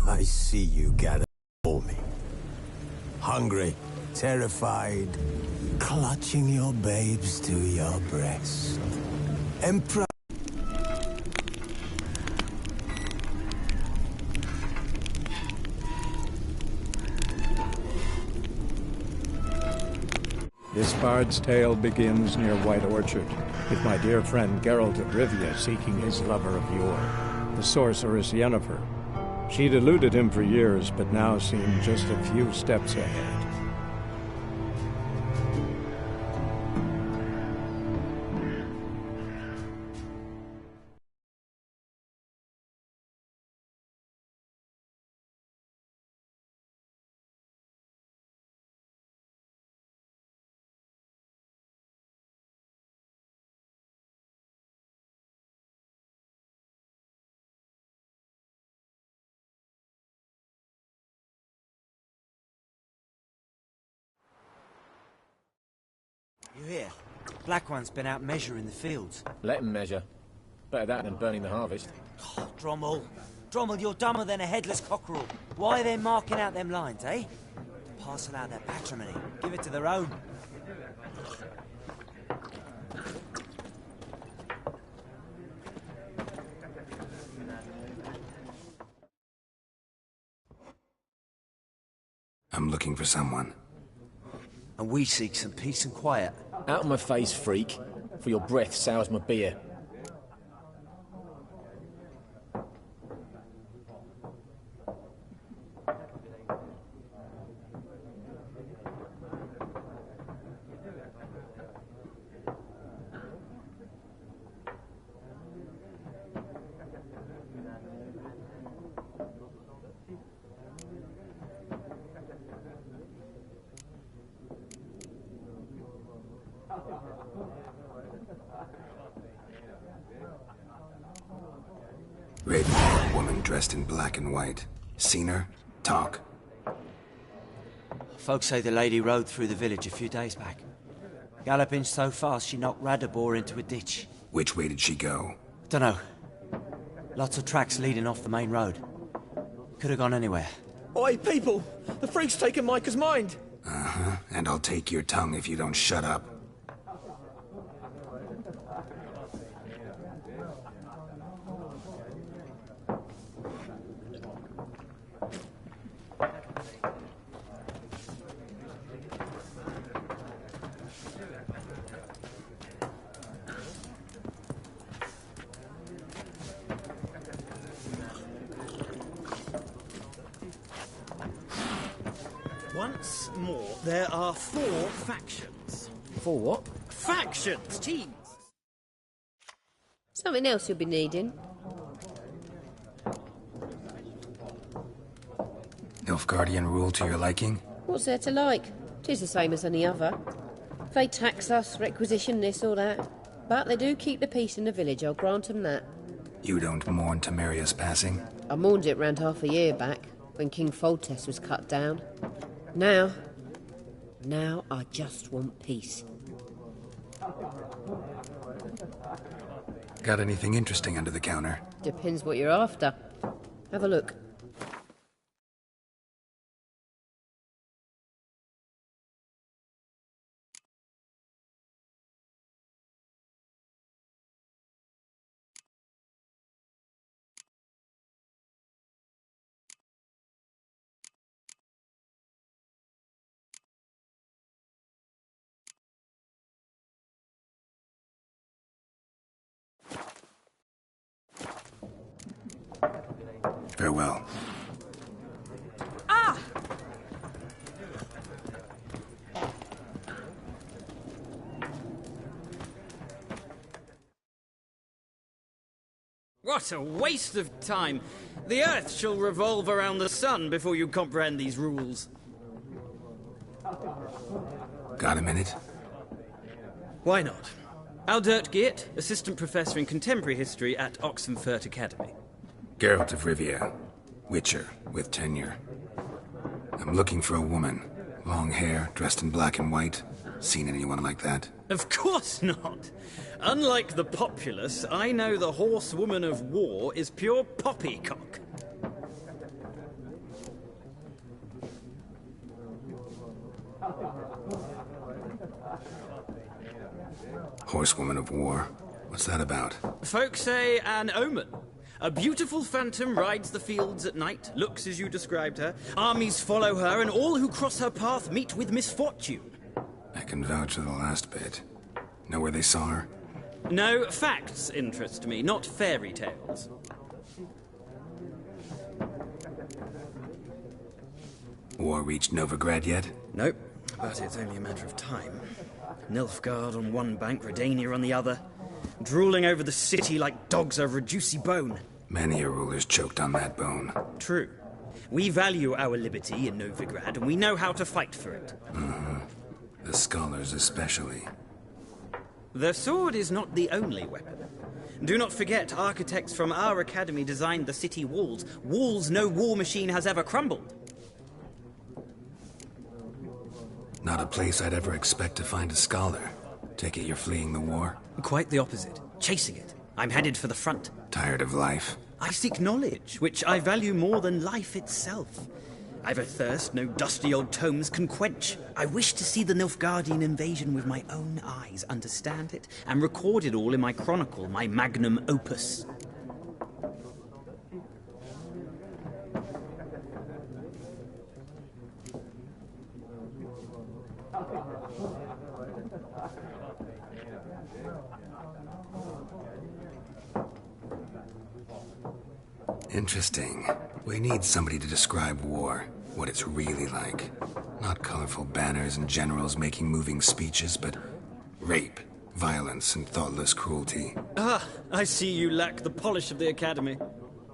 I see you gather for me. Hungry, terrified, clutching your babes to your breast. Emperor. This bard's tale begins near White Orchard, with my dear friend Geralt of Rivia seeking his lover of yore, the sorceress Yennefer. She'd eluded him for years, but now seemed just a few steps ahead. You hear? Black One's been out measuring the fields. Let him measure. Better that than burning the harvest. Oh, Drommel. Drommel, you're dumber than a headless cockerel. Why are they marking out them lines, eh? Parcel out their patrimony. Give it to their own. I'm looking for someone. And we seek some peace and quiet. Out of my face, freak, for your breath sours my beer. Raven-haired woman dressed in black and white. Seen her? Talk. Folks say the lady rode through the village a few days back. Galloping so fast she knocked Radabor into a ditch. Which way did she go? Dunno. Lots of tracks leading off the main road. Could have gone anywhere. Oi, people! The freak's taken Micah's mind! Uh-huh. And I'll take your tongue if you don't shut up. Once more, there are 4 factions. 4 what? Factions, teams! Something else you'll be needing. Nilfgaardian rule to your liking? What's there to like? 'Tis the same as any other. They tax us, requisition this or that. But they do keep the peace in the village, I'll grant 'em that. You don't mourn Temeria's passing? I mourned it round half a year back, when King Foltest was cut down. Now I just want peace. Got anything interesting under the counter? Depends what you're after. Have a look. Farewell. Ah! What a waste of time! The Earth shall revolve around the sun before you comprehend these rules. Got a minute? Why not? Aldert Geert, Assistant Professor in Contemporary History at Oxenfurt Academy. Geralt of Rivia. Witcher, with tenure. I'm looking for a woman. Long hair, dressed in black and white. Seen anyone like that? Of course not! Unlike the populace, I know the horsewoman of war is pure poppycock. Horsewoman of War. What's that about? Folk say an omen. A beautiful phantom rides the fields at night, looks as you described her. Armies follow her, and all who cross her path meet with misfortune. I can vouch for the last bit. Know where they saw her? No, facts interest me, not fairy tales. War reached Novigrad yet? Nope, but it's only a matter of time. Nilfgaard on one bank, Redania on the other. Drooling over the city like dogs over a juicy bone. Many a ruler's choked on that bone. True. We value our liberty in Novigrad, and we know how to fight for it. The scholars especially. The sword is not the only weapon. Do not forget, architects from our academy designed the city walls. Walls no war machine has ever crumbled. Not a place I'd ever expect to find a scholar. Take it you're fleeing the war? Quite the opposite. Chasing it. I'm headed for the front. Tired of life? I seek knowledge, which I value more than life itself. I've a thirst no dusty old tomes can quench. I wish to see the Nilfgaardian invasion with my own eyes, understand it, and record it all in my chronicle, my magnum opus. Interesting. We need somebody to describe war, what it's really like. Not colorful banners and generals making moving speeches, but rape, violence, and thoughtless cruelty. Ah, I see you lack the polish of the academy.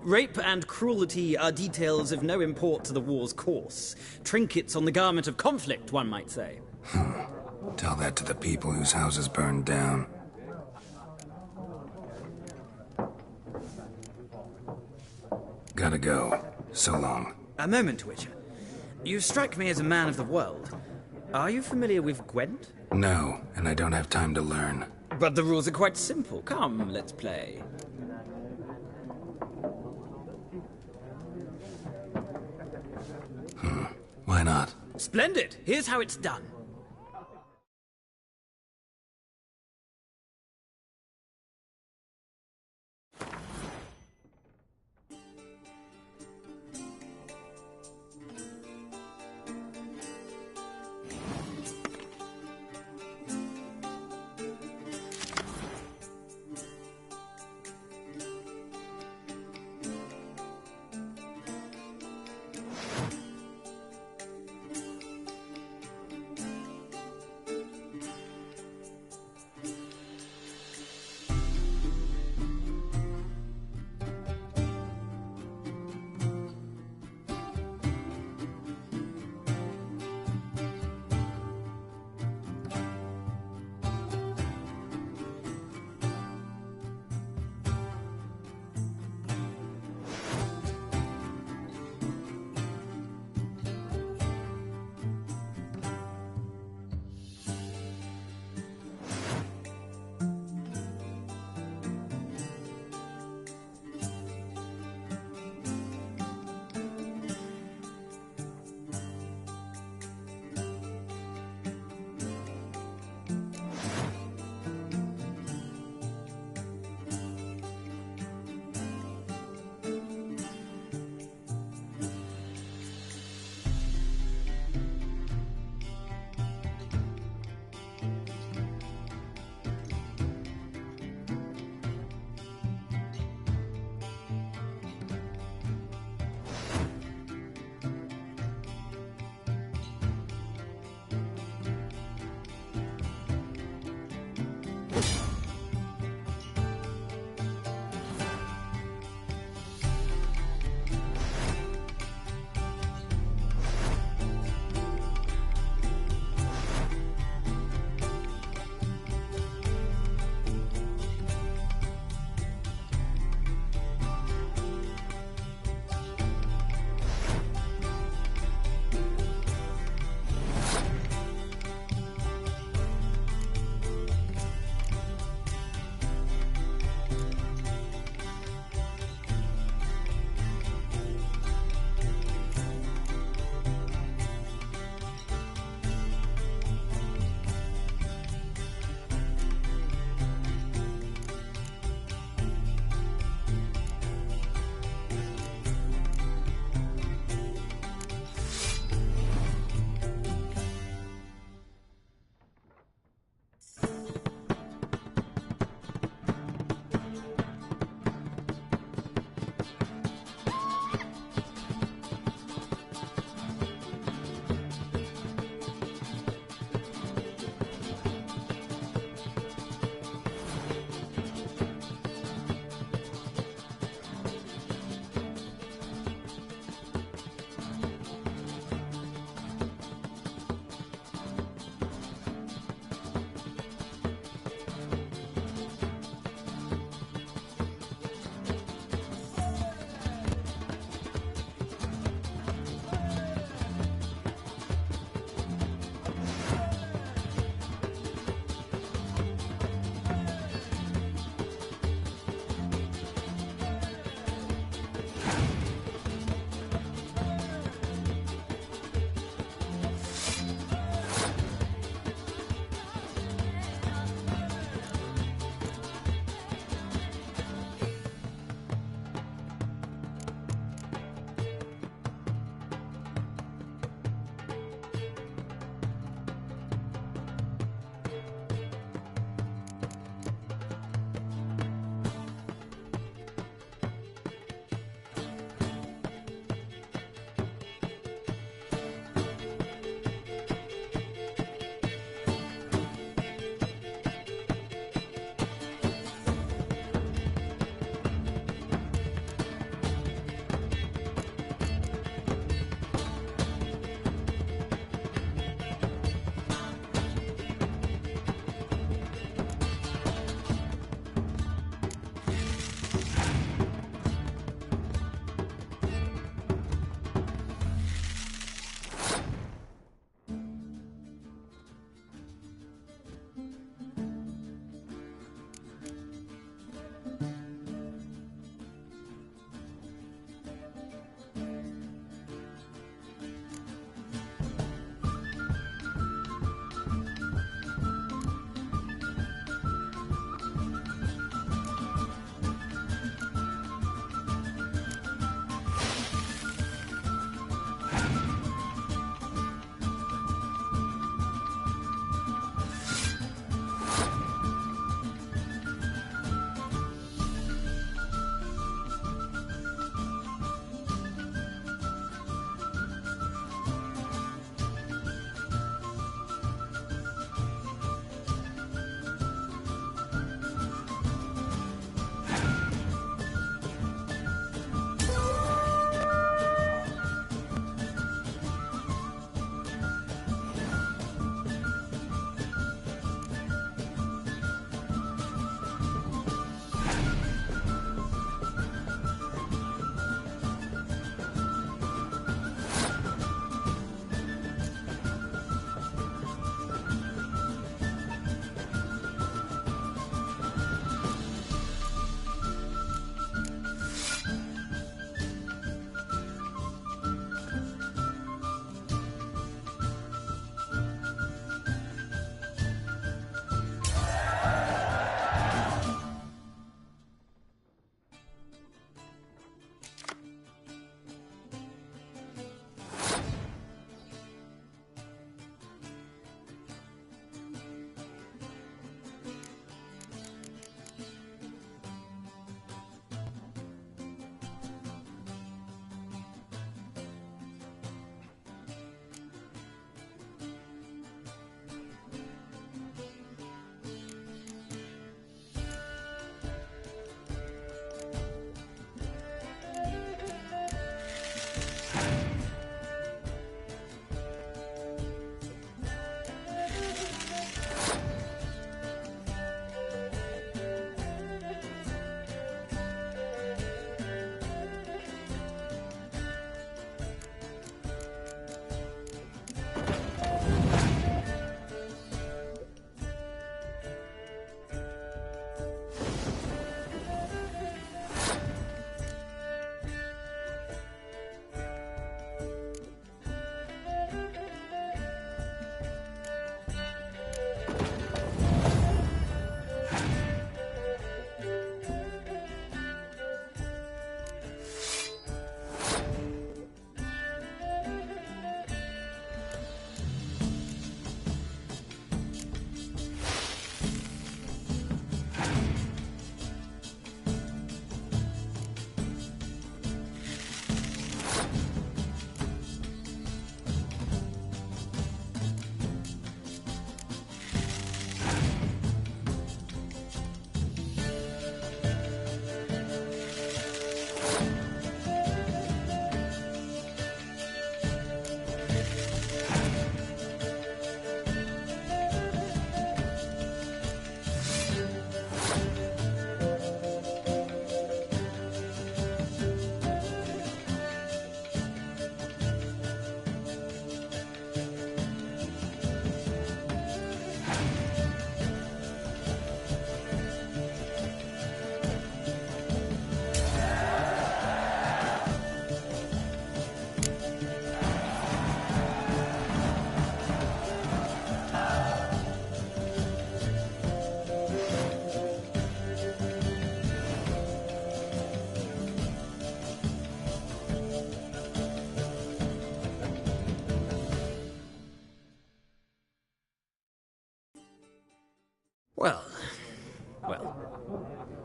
Rape and cruelty are details of no import to the war's course. Trinkets on the garment of conflict, one might say. Tell that to the people whose houses burned down. Gotta go. So long. A moment, Witcher. You strike me as a man of the world. Are you familiar with Gwent? No, and I don't have time to learn. But the rules are quite simple. Come, let's play. Why not? Splendid! Here's how it's done.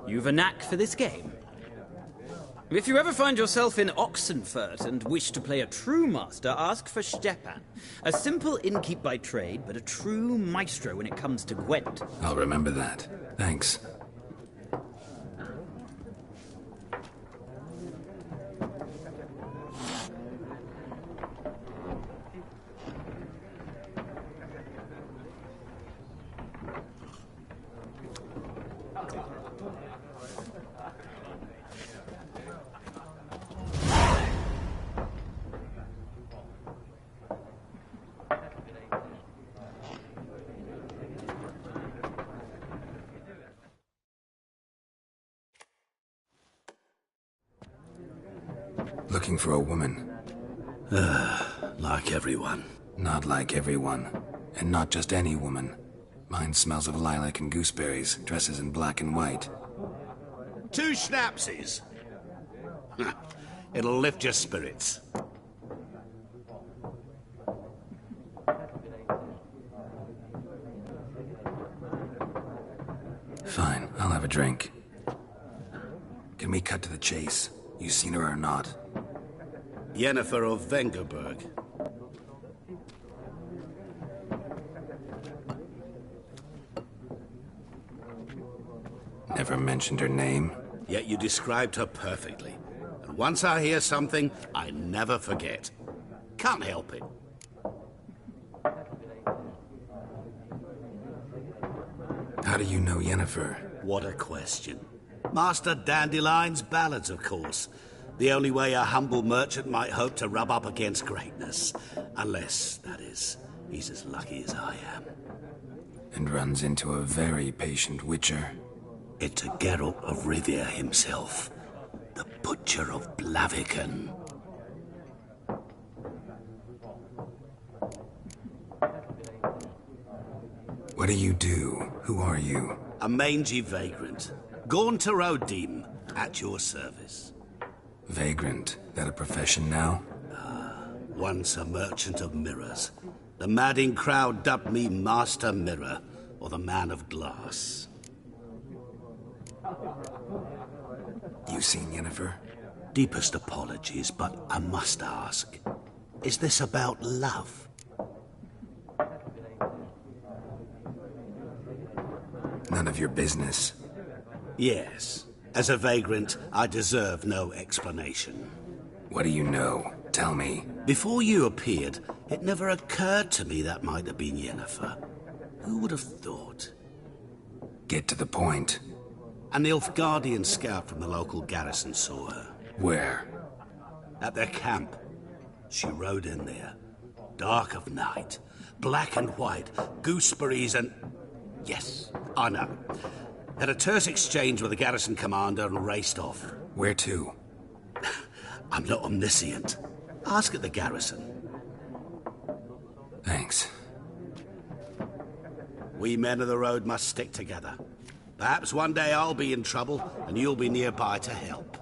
You've a knack for this game. If you ever find yourself in Oxenfurt and wish to play a true master, ask for Stepan. A simple innkeep by trade, but a true maestro when it comes to Gwent. I'll remember that. Thanks. Looking for a woman. Like everyone. Not like everyone. And not just any woman. Mine smells of lilac and gooseberries, dresses in black and white. 2 schnapsies. It'll lift your spirits. Fine, I'll have a drink. Can we cut to the chase? You seen her or not? Yennefer of Vengerberg. Never mentioned her name. Yet you described her perfectly. And once I hear something, I never forget. Can't help it. How do you know Yennefer? What a question. Master Dandelion's ballads, of course. The only way a humble merchant might hope to rub up against greatness. Unless, that is, he's as lucky as I am. And runs into a very patient witcher. It's a Geralt of Rivia himself. The Butcher of Blaviken. What do you do? Who are you? A mangy vagrant. Gaunter Odim, at your service. Vagrant. That a profession now? Once a merchant of mirrors. The madding crowd dubbed me Master Mirror, or the Man of Glass. You seen Yennefer? Deepest apologies, but I must ask. Is this about love? None of your business. Yes. As a vagrant, I deserve no explanation. What do you know? Tell me. Before you appeared, it never occurred to me that might have been Yennefer. Who would have thought? Get to the point. An Nilfgaardian scout from the local garrison saw her. Where? At their camp. She rode in there. Dark of night. Black and white. Gooseberries and... Yes, I know. Had a terse exchange with the garrison commander and raced off. Where to? I'm not omniscient. Ask at the garrison. Thanks. We men of the road must stick together. Perhaps one day I'll be in trouble and you'll be nearby to help.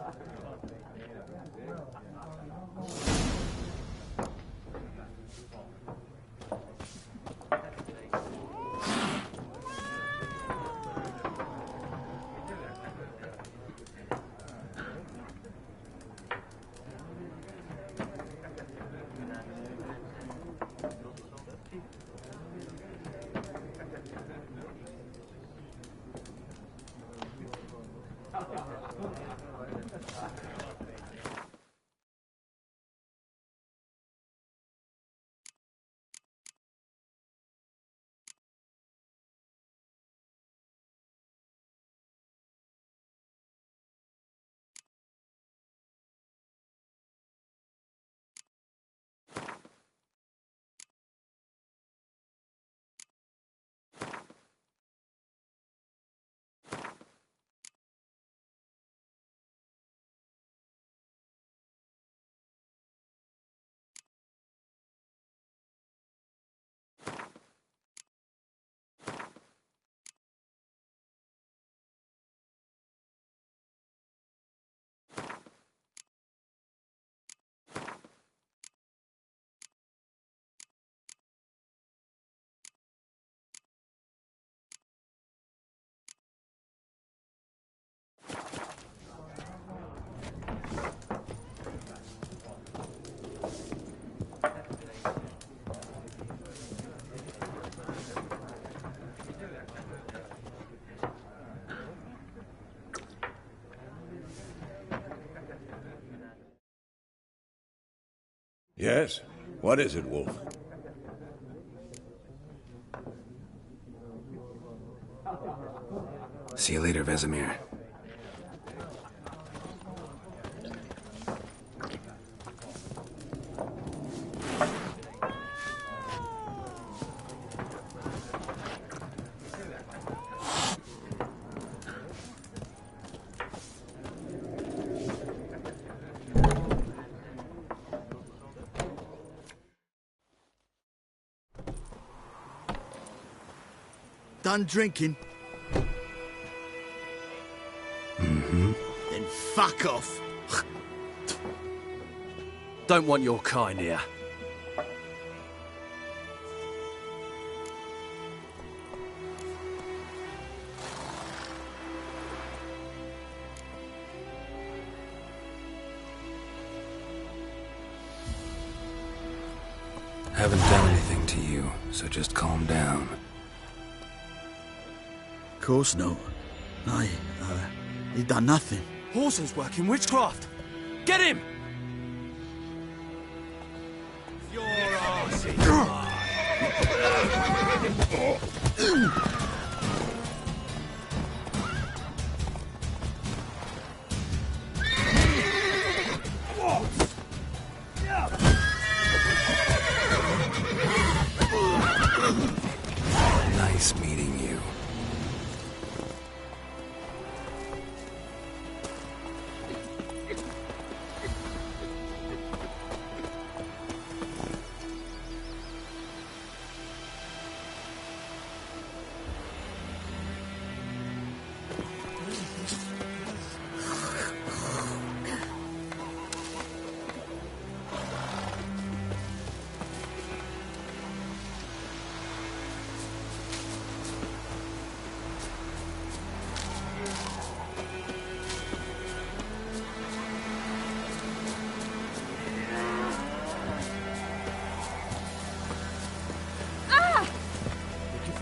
Yes? What is it, Wolf? See you later, Vesemir. Done drinking? Mm-hmm. Then fuck off. Don't want your kind here. Haven't done anything to you, so just calm down. Of course not. He done nothing. Whoreson's working witchcraft. Get him! Your arse is Nice meeting you.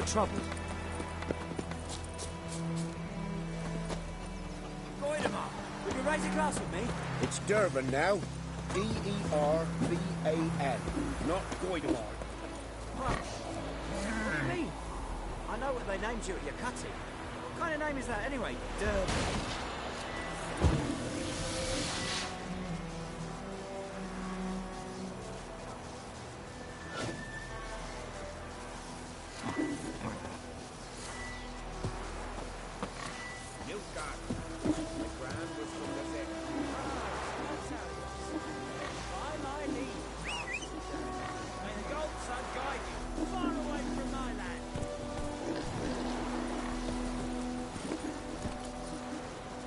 Trouble. Goidemar, will you raise a glass with me? It's Durban now. D-E-R-B-A-N, not Goidemar. What do you mean? I know what they named you at your cutting. What kind of name is that anyway? Durban.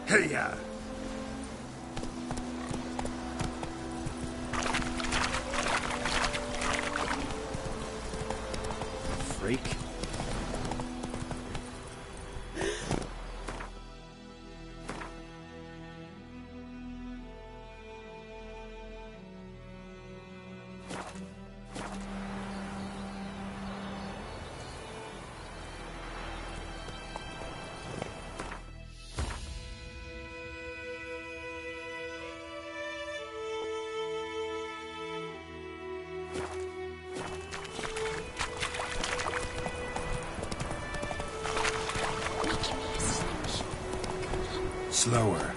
Hey-ya! freak. Slower.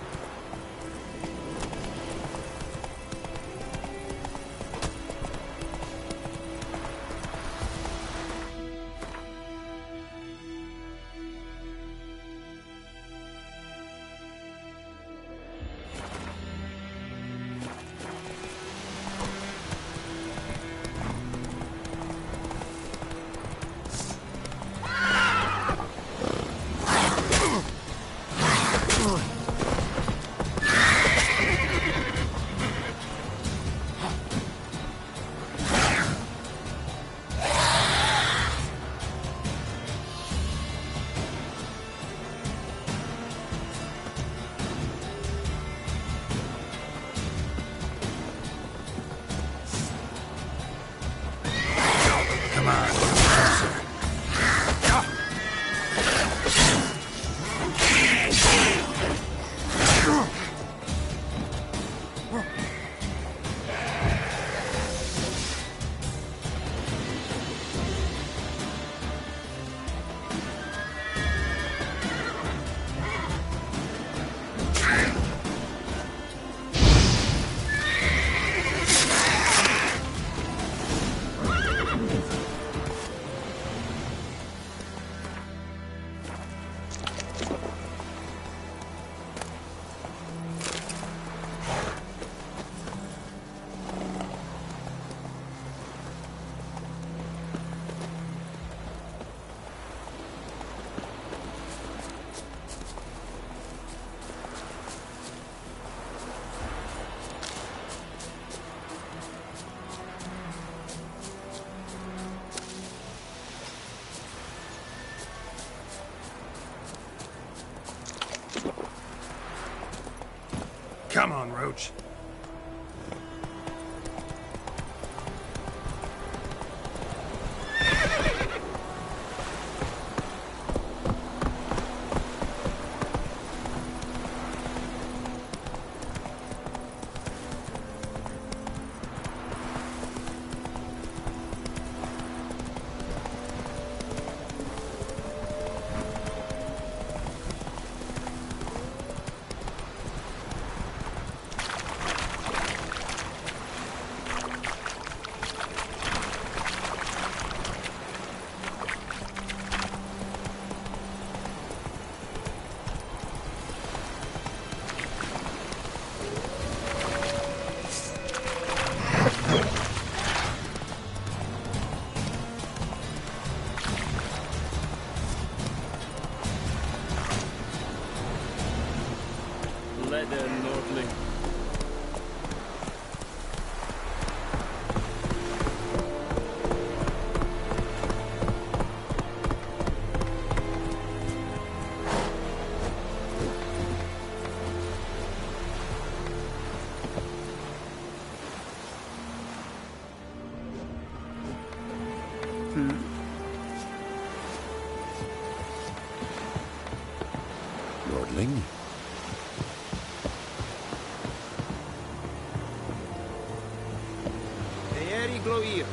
Come on, Roach. Lordling? Eeri Gloir.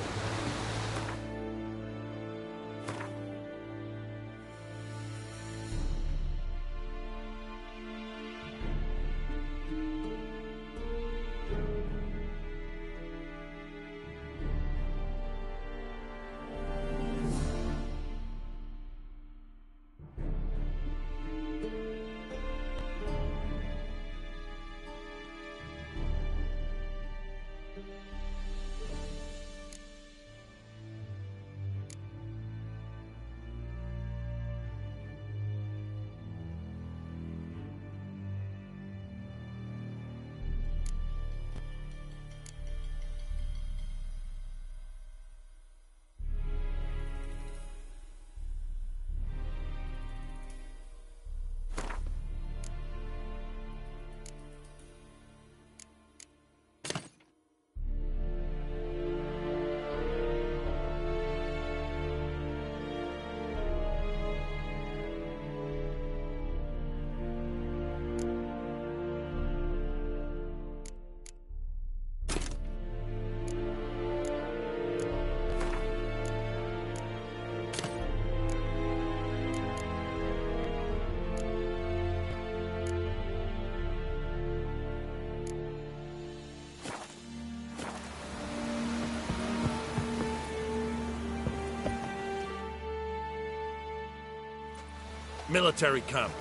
Military camp.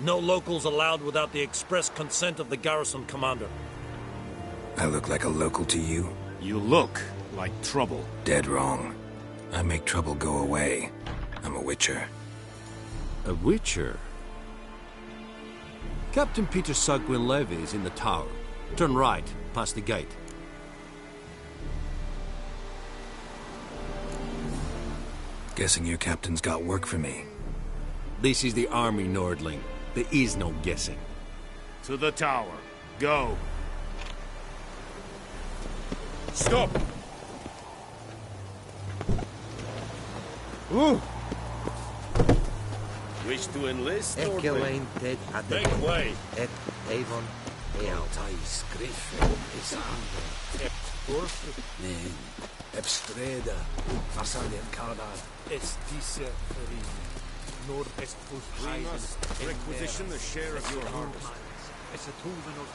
No locals allowed without the express consent of the garrison commander. I look like a local to you? You look like trouble. Dead wrong. I make trouble go away. I'm a witcher. A witcher? Captain Peter Sagwin Levy is in the tower. Turn right, past the gate. Guessing your captain's got work for me. This is the army, Nordling. There is no guessing. To the tower. Go. Stop! Ooh! Wish to enlist, Ekelane ted Make way! Et Avon Ealtais Griffin is under Orf Nen Ebstreda Vassalian Cardar Estise Feri Nord Est We must requisition a share of your harvest. Es a Tuven of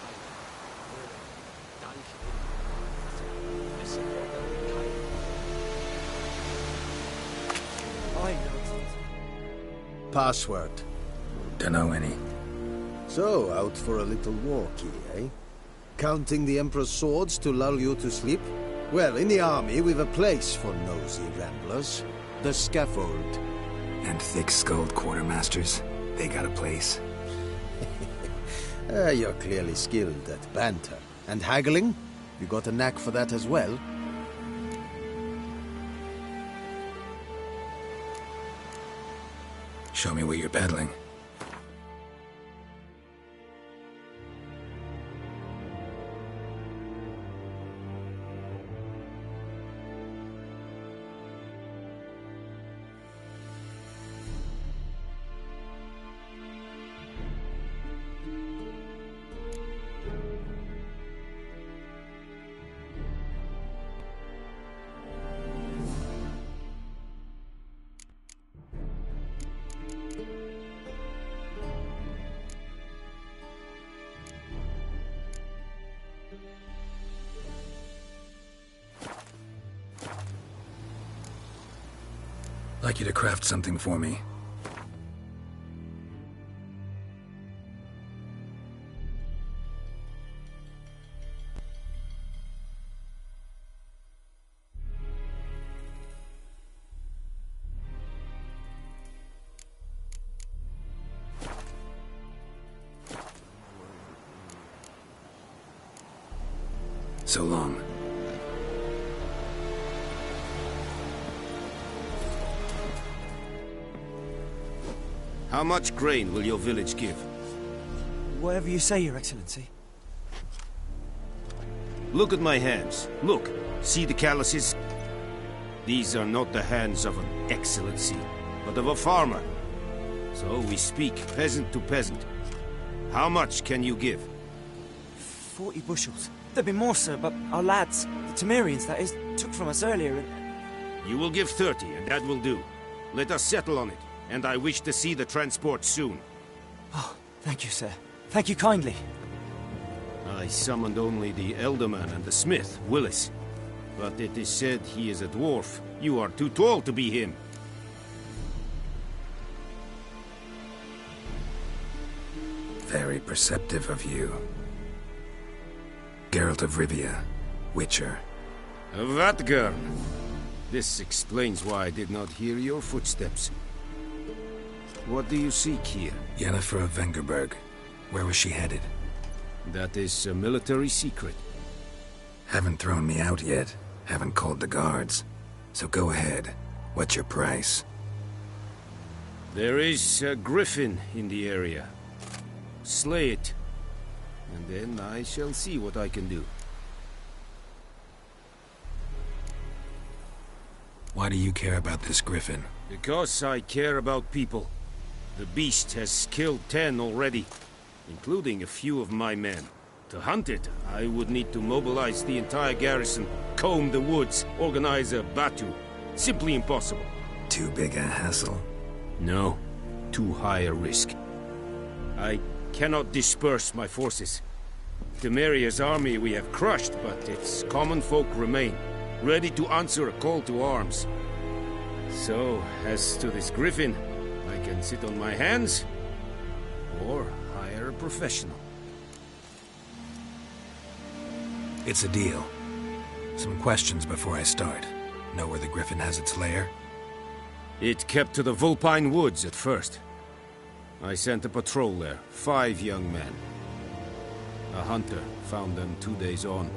Password. Dunno any. So, out for a little walkie, eh? Counting the Emperor's swords to lull you to sleep? Well, in the army, we've a place for nosy ramblers. The scaffold. And thick-skulled quartermasters. They got a place. You're clearly skilled at banter. And haggling? You got a knack for that as well? Show me what you're peddling. like you to craft something for me. So long. How much grain will your village give? Whatever you say, Your Excellency. Look at my hands. Look. See the calluses? These are not the hands of an excellency, but of a farmer. So we speak peasant to peasant. How much can you give? 40 bushels. There'd be more, sir, but our lads, the Temerians, that is, took from us earlier and... You will give 30, and that will do. Let us settle on it, and I wish to see the transport soon. Oh, thank you, sir. Thank you kindly. I summoned only the Elderman and the smith, Willis. But it is said he is a dwarf. You are too tall to be him. Very perceptive of you. Geralt of Rivia, Witcher. Vatgern! This explains why I did not hear your footsteps. What do you seek here? Yennefer of Vengerberg. Where was she headed? That is a military secret. Haven't thrown me out yet. Haven't called the guards. So go ahead. What's your price? There is a griffin in the area. Slay it. And then I shall see what I can do. Why do you care about this griffin? Because I care about people. The beast has killed 10 already, including a few of my men. To hunt it, I would need to mobilize the entire garrison, comb the woods, organize a batu. Simply impossible. Too big a hassle? No. Too high a risk. I cannot disperse my forces. Temeria's army we have crushed, but its common folk remain, ready to answer a call to arms. So, as to this griffin, I can sit on my hands, or hire a professional. It's a deal. Some questions before I start. Know where the griffin has its lair? It kept to the Vulpine Woods at first. I sent a patrol there, 5 young men. A hunter found them 2 days on.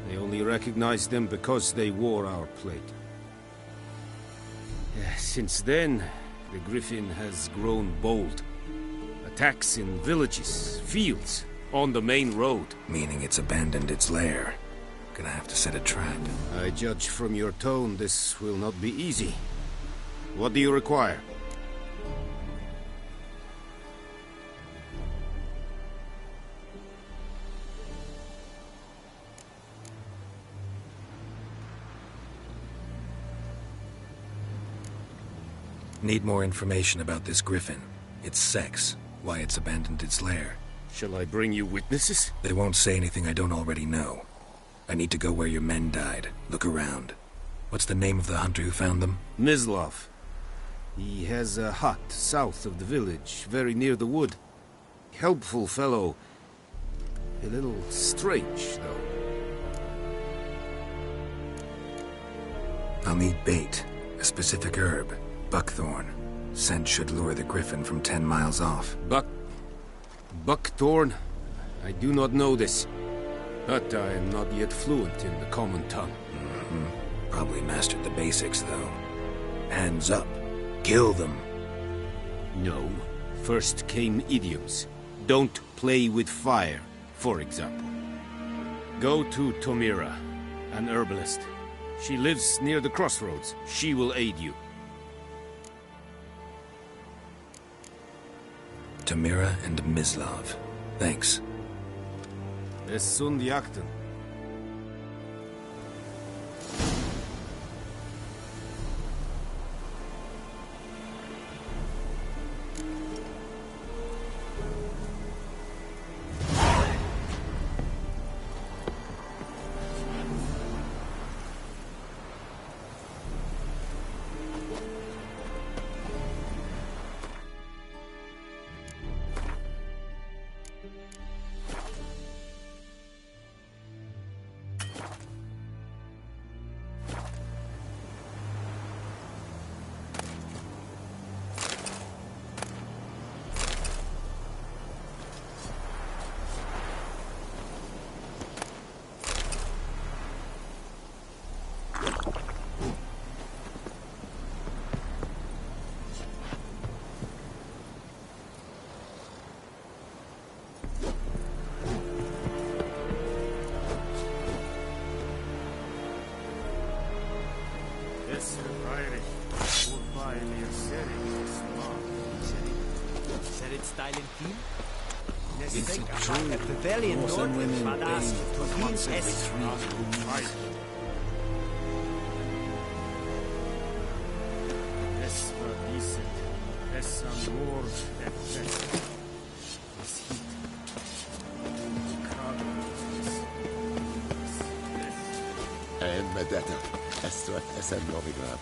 They only recognized them because they wore our plate. Since then, the griffin has grown bold. Attacks in villages, fields, on the main road. Meaning it's abandoned its lair. Gonna have to set a trap. I judge from your tone this will not be easy. What do you require? Need more information about this griffin. Its sex, why it's abandoned its lair. Shall I bring you witnesses? They won't say anything I don't already know. I need to go where your men died. Look around. What's the name of the hunter who found them? Mislav. He has a hut south of the village, very near the wood. Helpful fellow. A little strange, though. I'll need bait. A specific herb. Buckthorn. Scent should lure the griffin from 10 miles off. Buckthorn? I do not know this. But I am not yet fluent in the common tongue. Probably mastered the basics, though. Hands up. Kill them. No. First came idioms. Don't play with fire, for example. Go to Tomira, an herbalist. She lives near the crossroads. She will aid you. Tomira and Mislav. Thanks. Es sunt jakten. styling team. It's true. The pavilion North and women badass bathe but once every 3 moons. Es verdiset, es amor, es heat. En Medetta, Estret, Esen Novigrad.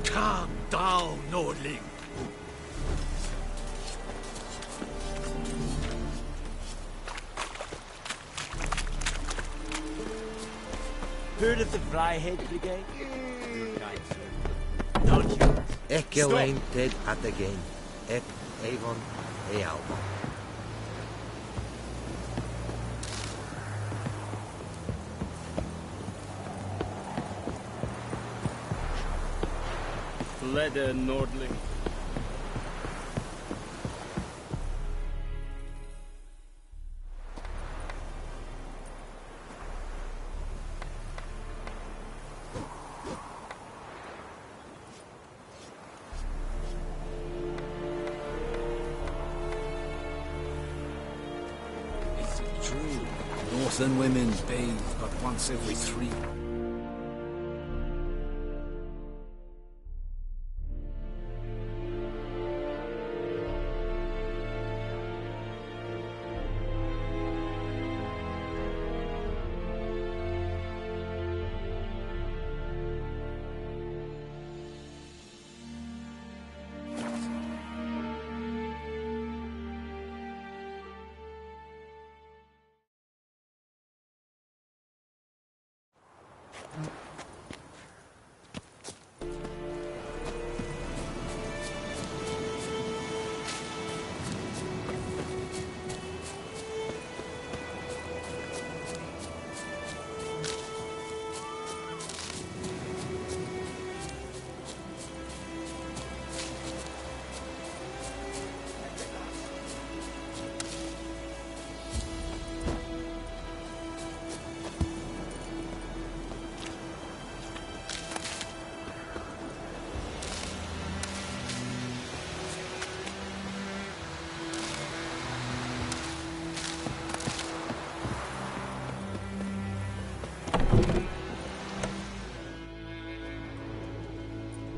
Calm down, Nordling. Heard of the Flyhead Brigade? Not yours. Ecelain Ted at the game. Ek Avon Ealba. Leder Nordling. It's true. Northern women bathe but once every 3.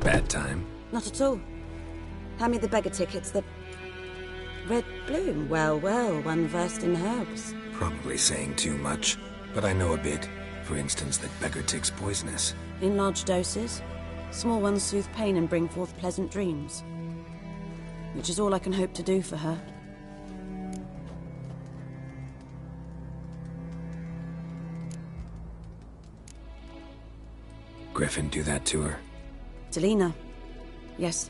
Bad time? Not at all. Hand me the beggar tickets, the... Red Bloom. Well, well, one versed in herbs. Probably saying too much, but I know a bit. For instance, that beggar tick's poisonous. In large doses. Small ones soothe pain and bring forth pleasant dreams. Which is all I can hope to do for her. Griffin do that to her? Delina. Yes.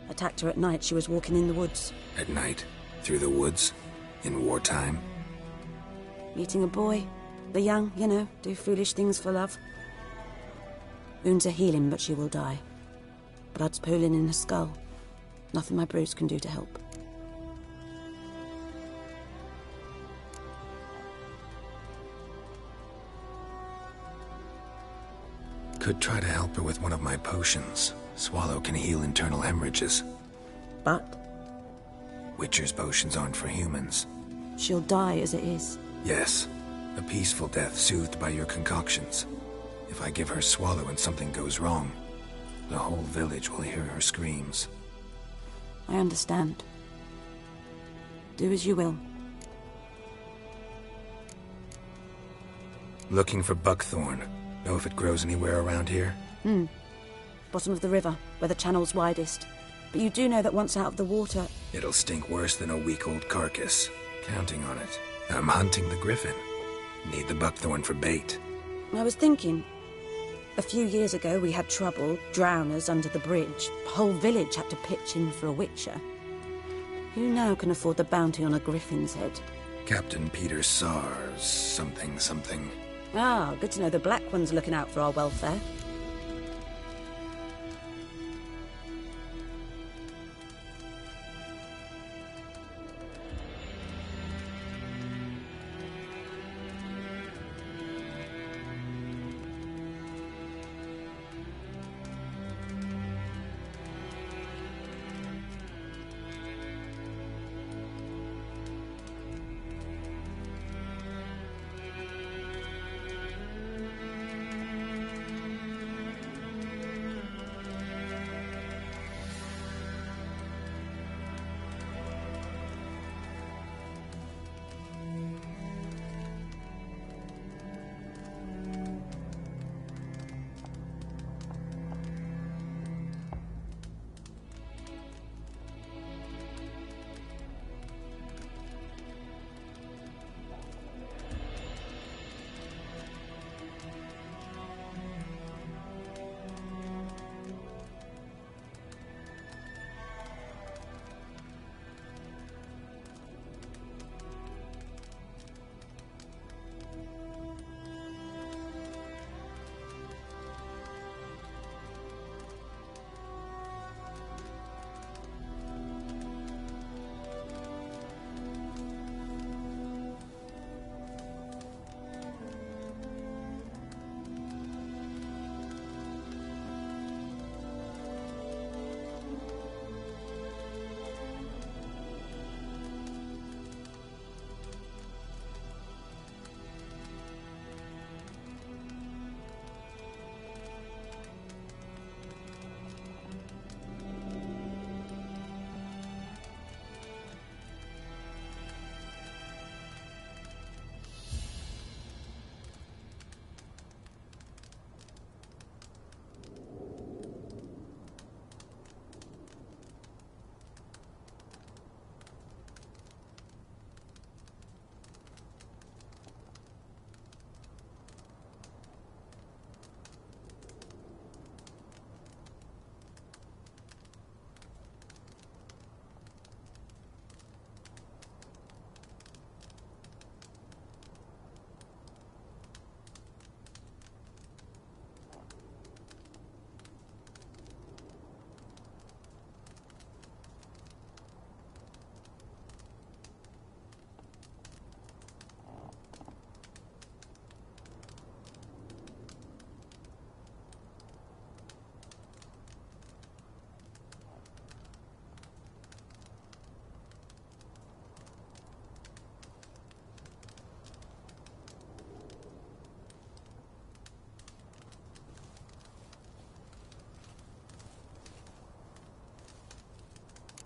Attacked her at night. She was walking in the woods. At night? Through the woods? In wartime? Meeting a boy. The young, you know, do foolish things for love. Wounds are healing, but she will die. Blood's pooling in her skull. Nothing my bruise can do to help. Could try to help her with one of my potions. Swallow can heal internal hemorrhages. But? Witcher's potions aren't for humans. She'll die as it is. Yes. A peaceful death soothed by your concoctions. If I give her Swallow and something goes wrong, the whole village will hear her screams. I understand. Do as you will. Looking for buckthorn. Know if it grows anywhere around here? Bottom of the river, where the channel's widest. But you do know that once out of the water... It'll stink worse than a week-old carcass. Counting on it. I'm hunting the griffin. Need the buckthorn for bait. I was thinking... A few years ago we had trouble, drowners under the bridge. The whole village had to pitch in for a witcher. Who now can afford the bounty on a griffin's head? Captain Peter Sars, something. Ah, good to know the Black One's looking out for our welfare.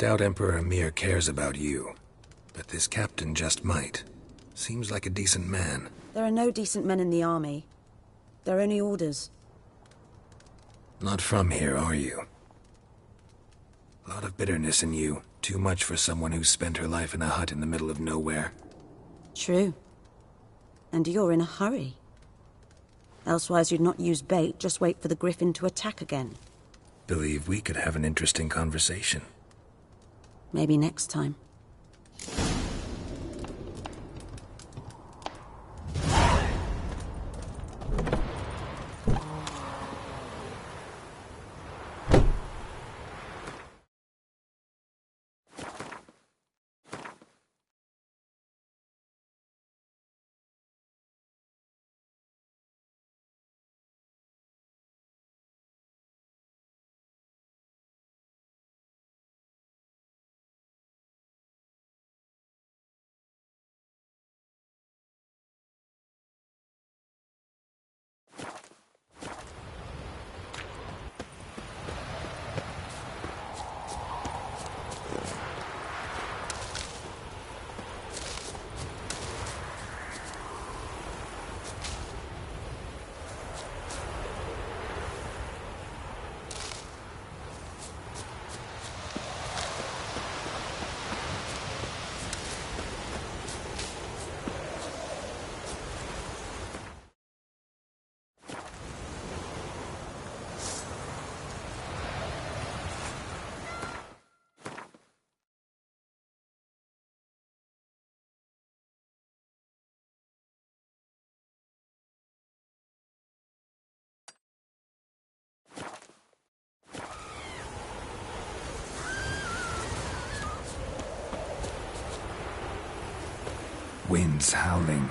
doubt Emperor Emir cares about you, but this captain just might. Seems like a decent man. There are no decent men in the army. They're only orders. Not from here, are you? A lot of bitterness in you. Too much for someone who's spent her life in a hut in the middle of nowhere. True. And you're in a hurry. Elsewise you'd not use bait, just wait for the griffin to attack again. Believe we could have an interesting conversation. Maybe next time. Winds howling.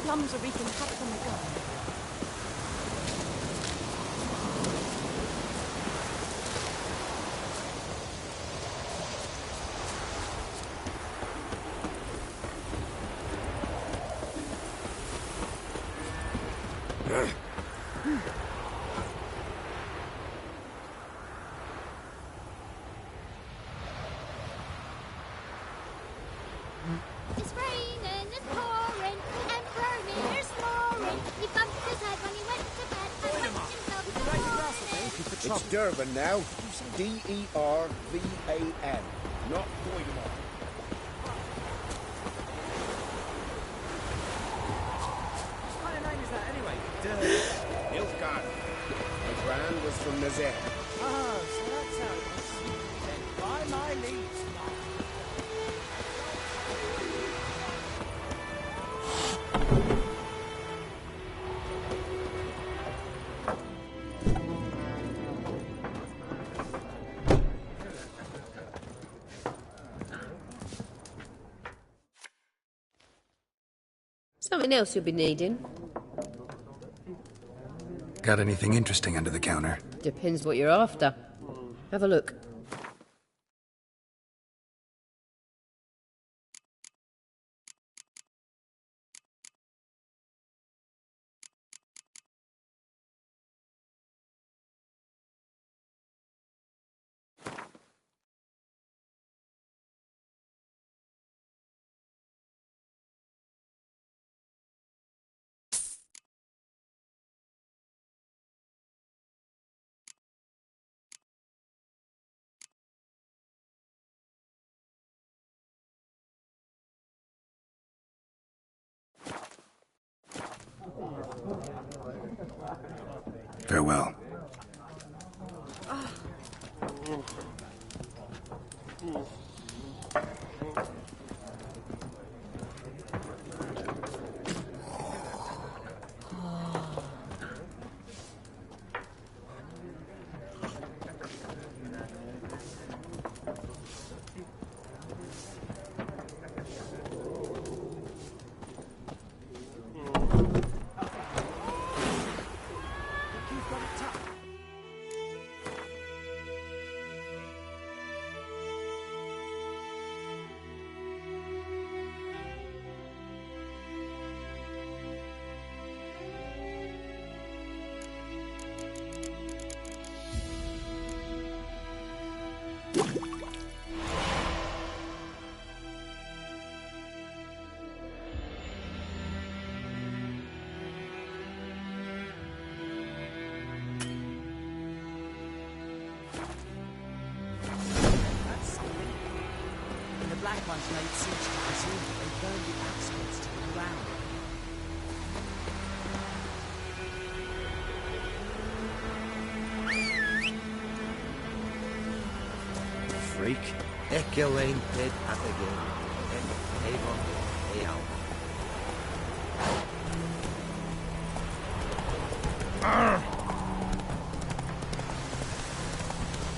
Plums are wreaking havoc on the go. It's raining, it's pouring, Emperor Mir's snoring. He bumped his head when he went to bed and waked himself in the morning. It's Durban now. D-E-R-V-A-N. Not Doyman. What kind of name is that anyway? Nilfgaard. The brand was from Nazaire. Oh, so that's how it was. Then by my leave. Something else you'll be needing? Got anything interesting under the counter? Depends what you're after. Have a look. Farewell. Black ones laid siege to the casino and burned the outskirts to the ground. Freak. Echelane dead at the game. Avon Eal.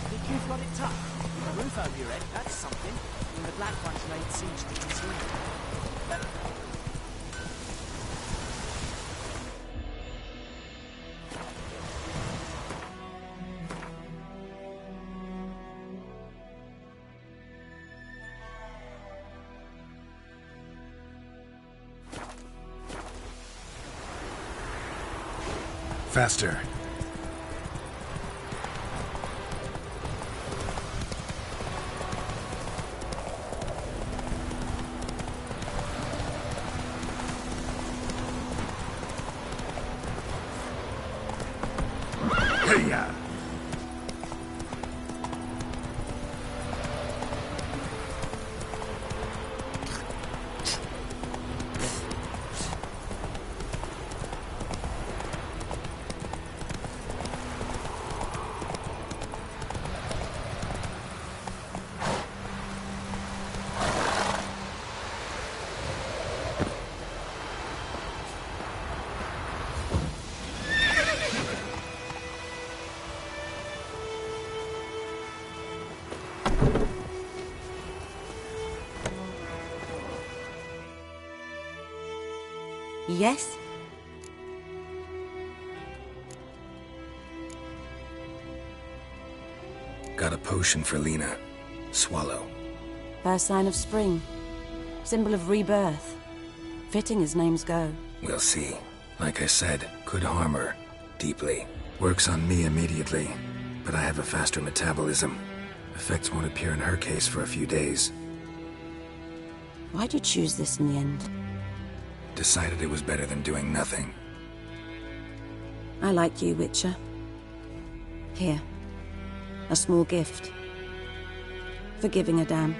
Think you've got it tough? A roof over your head, that's something. The black ones laid siege to the casino. Faster. Hey-ya! Yes? Got a potion for Lena. Swallow. First sign of spring. Symbol of rebirth. Fitting as names go. We'll see. Like I said, could harm her. Deeply. Works on me immediately, but I have a faster metabolism. Effects won't appear in her case for a few days. Why'd you choose this in the end? Decided it was better than doing nothing. I like you, Witcher. Here. A small gift. For giving a damn.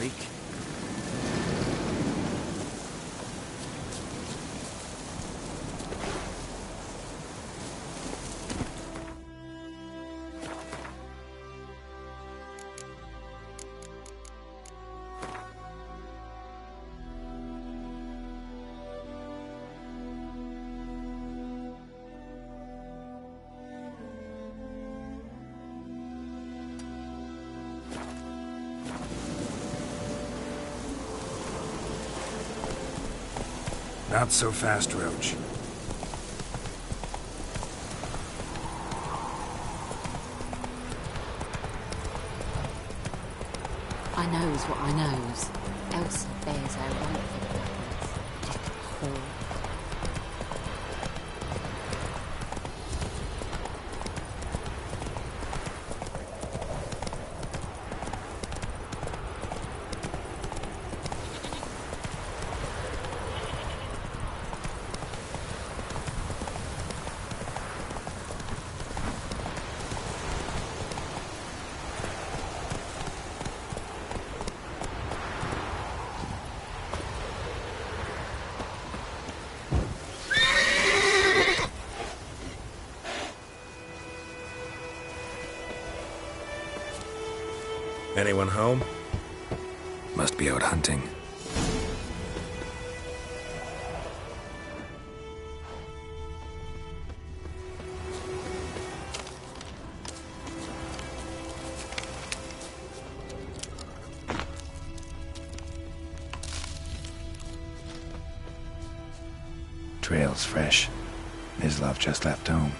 freak. Not so fast, Roach. I knows what I knows. Elsa bears her right for the blackness. Just a whore. Anyone home? Must be out hunting. Trail's fresh. Mislav just left home.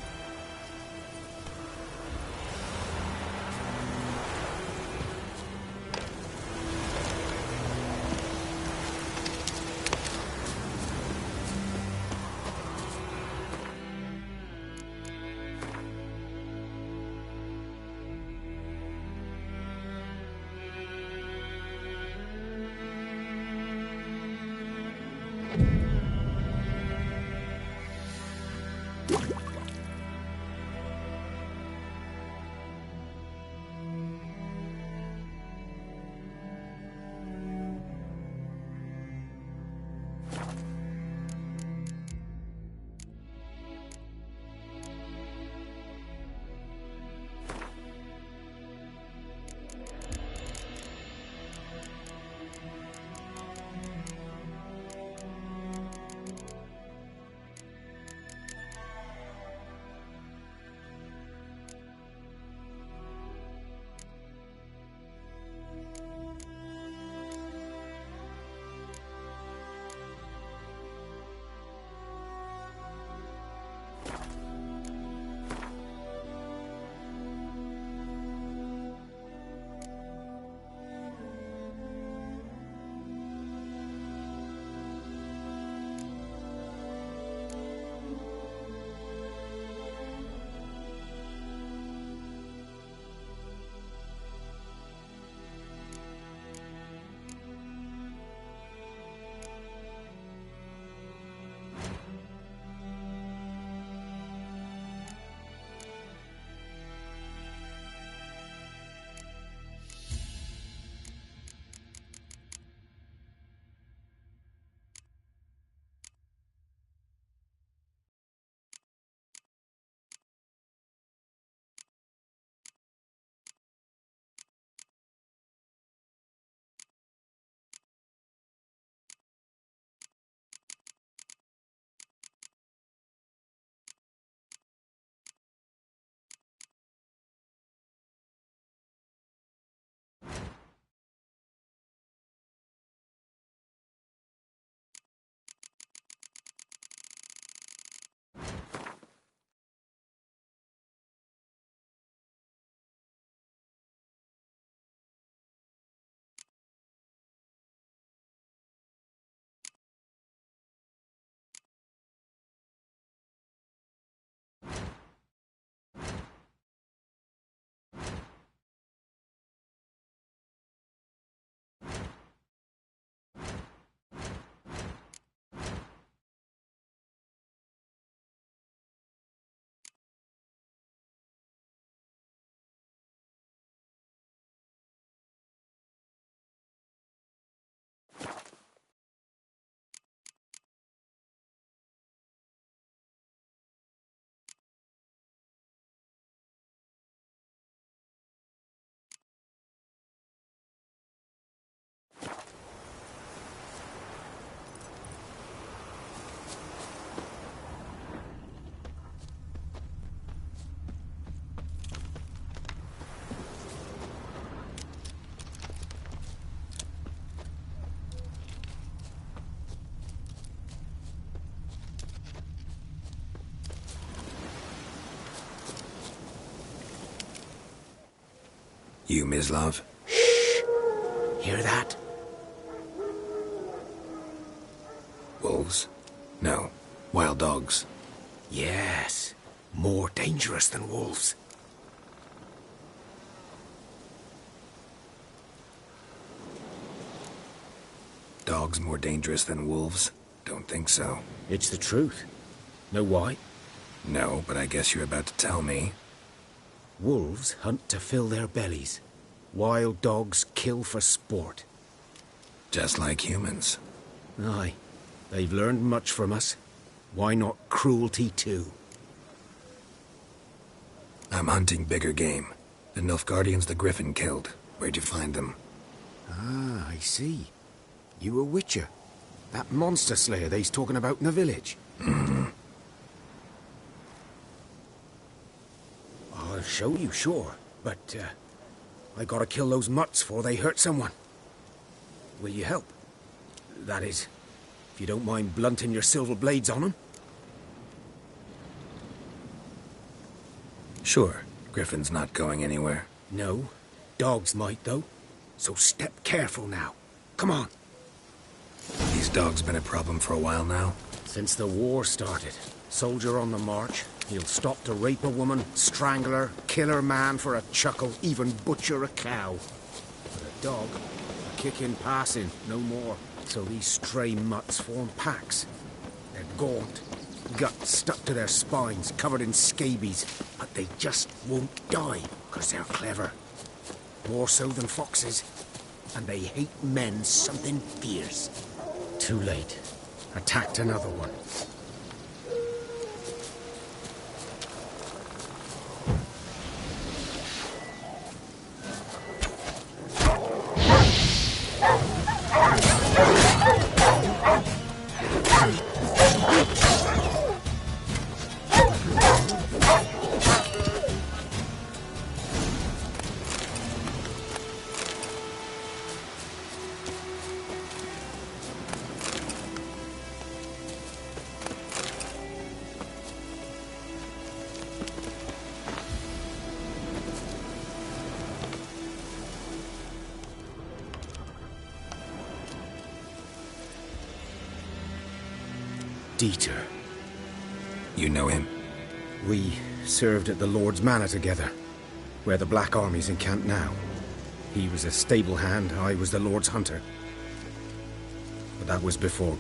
You, Mislav? Hear that? Wolves? No. Wild dogs. Yes. More dangerous than wolves. Dogs more dangerous than wolves? Don't think so. It's the truth. Know why? No, but I guess you're about to tell me. Wolves hunt to fill their bellies. Wild dogs kill for sport. Just like humans. Aye. They've learned much from us. Why not cruelty too? I'm hunting bigger game. The Nilfgaardians the Griffin killed. Where'd you find them? Ah, I see. You a witcher. That monster slayer they's talking about in the village. Mm-hmm. I'll show you, sure. But, I gotta kill those mutts before they hurt someone. Will you help? That is, if you don't mind blunting your silver blades on them. Sure. Griffin's not going anywhere. No. Dogs might, though. So step careful now. Come on. These dogs been a problem for a while now? Since the war started. Soldier on the march. He'll stop to rape a woman, strangle her, kill her man for a chuckle, even butcher a cow. But a dog, a kick in passing, no more. So these stray mutts form packs. They're gaunt, guts stuck to their spines, covered in scabies. But they just won't die, because they're clever. More so than foxes. And they hate men something fierce. Too late. Attacked another one. Dieter. You know him? We served at the Lord's Manor together, where the Black Army's encamped now. He was a stable hand, I was the Lord's hunter. But that was before...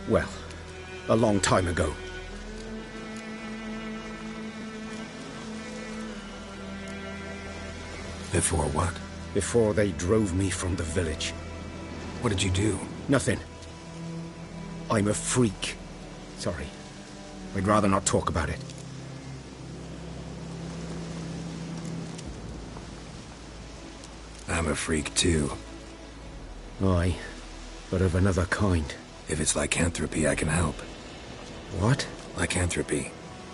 well, a long time ago. Before what? Before they drove me from the village. What did you do? Nothing. I'm a freak. Sorry. I'd rather not talk about it. I'm a freak too. Aye, but of another kind. If it's lycanthropy, I can help. What? Lycanthropy.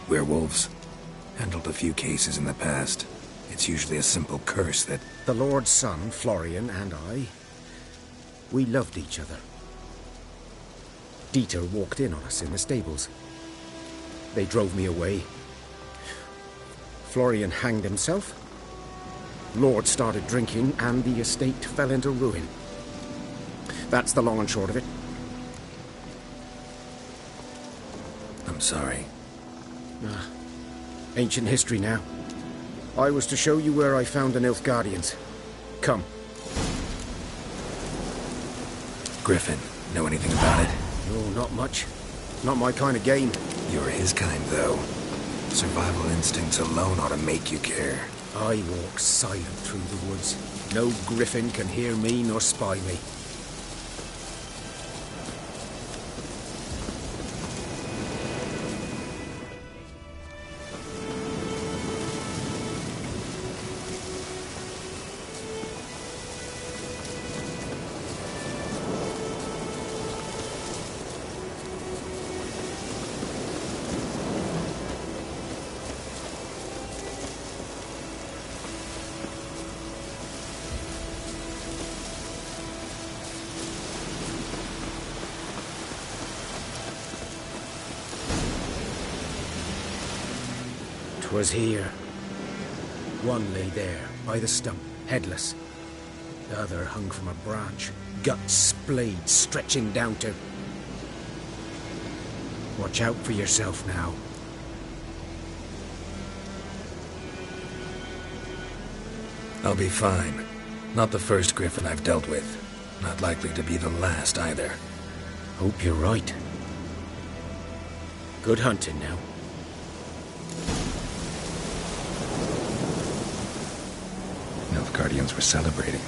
Werewolves. Handled a few cases in the past. It's usually a simple curse that... The Lord's son, Florian, and I... we loved each other. Dieter walked in on us in the stables. They drove me away. Florian hanged himself. Lord started drinking, and the estate fell into ruin. That's the long and short of it. I'm sorry. Ancient history now. I was to show you where I found the Nilfgaardians. Come. Griffin, know anything about it? No, not much. Not my kind of game. You're his kind, though. Survival instincts alone ought to make you care. I walk silent through the woods. No griffin can hear me nor spy me. Was here. One lay there, by the stump, headless. The other hung from a branch, guts splayed, stretching down to... Watch out for yourself now. I'll be fine. Not the first griffin I've dealt with. Not likely to be the last either. Hope you're right. Good hunting now. Nilfgaardians were celebrating.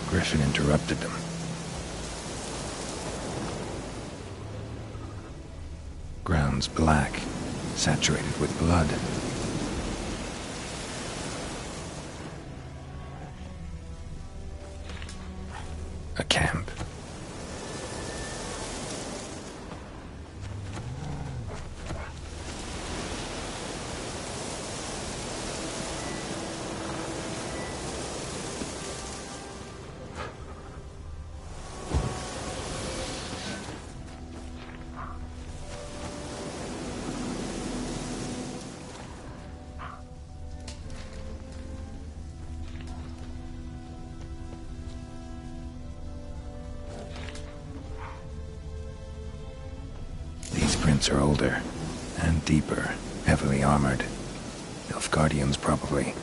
Griffin interrupted them. Ground's black, saturated with blood. A camp. Are older and deeper, heavily armored. Nilfgaardians, probably.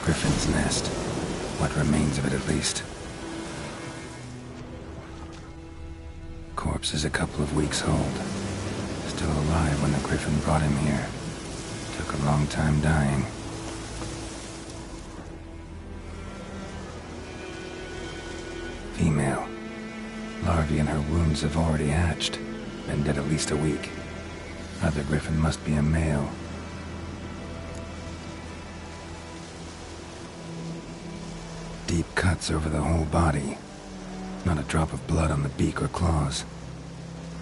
Griffin's nest. What remains of it, at least. Corpse is a couple of weeks old. Still alive when the Griffin brought him here. Took a long time dying. Female. Larvae in her wounds have already hatched. Been dead at least a week. Other Griffin must be a male. Deep cuts over the whole body. Not a drop of blood on the beak or claws.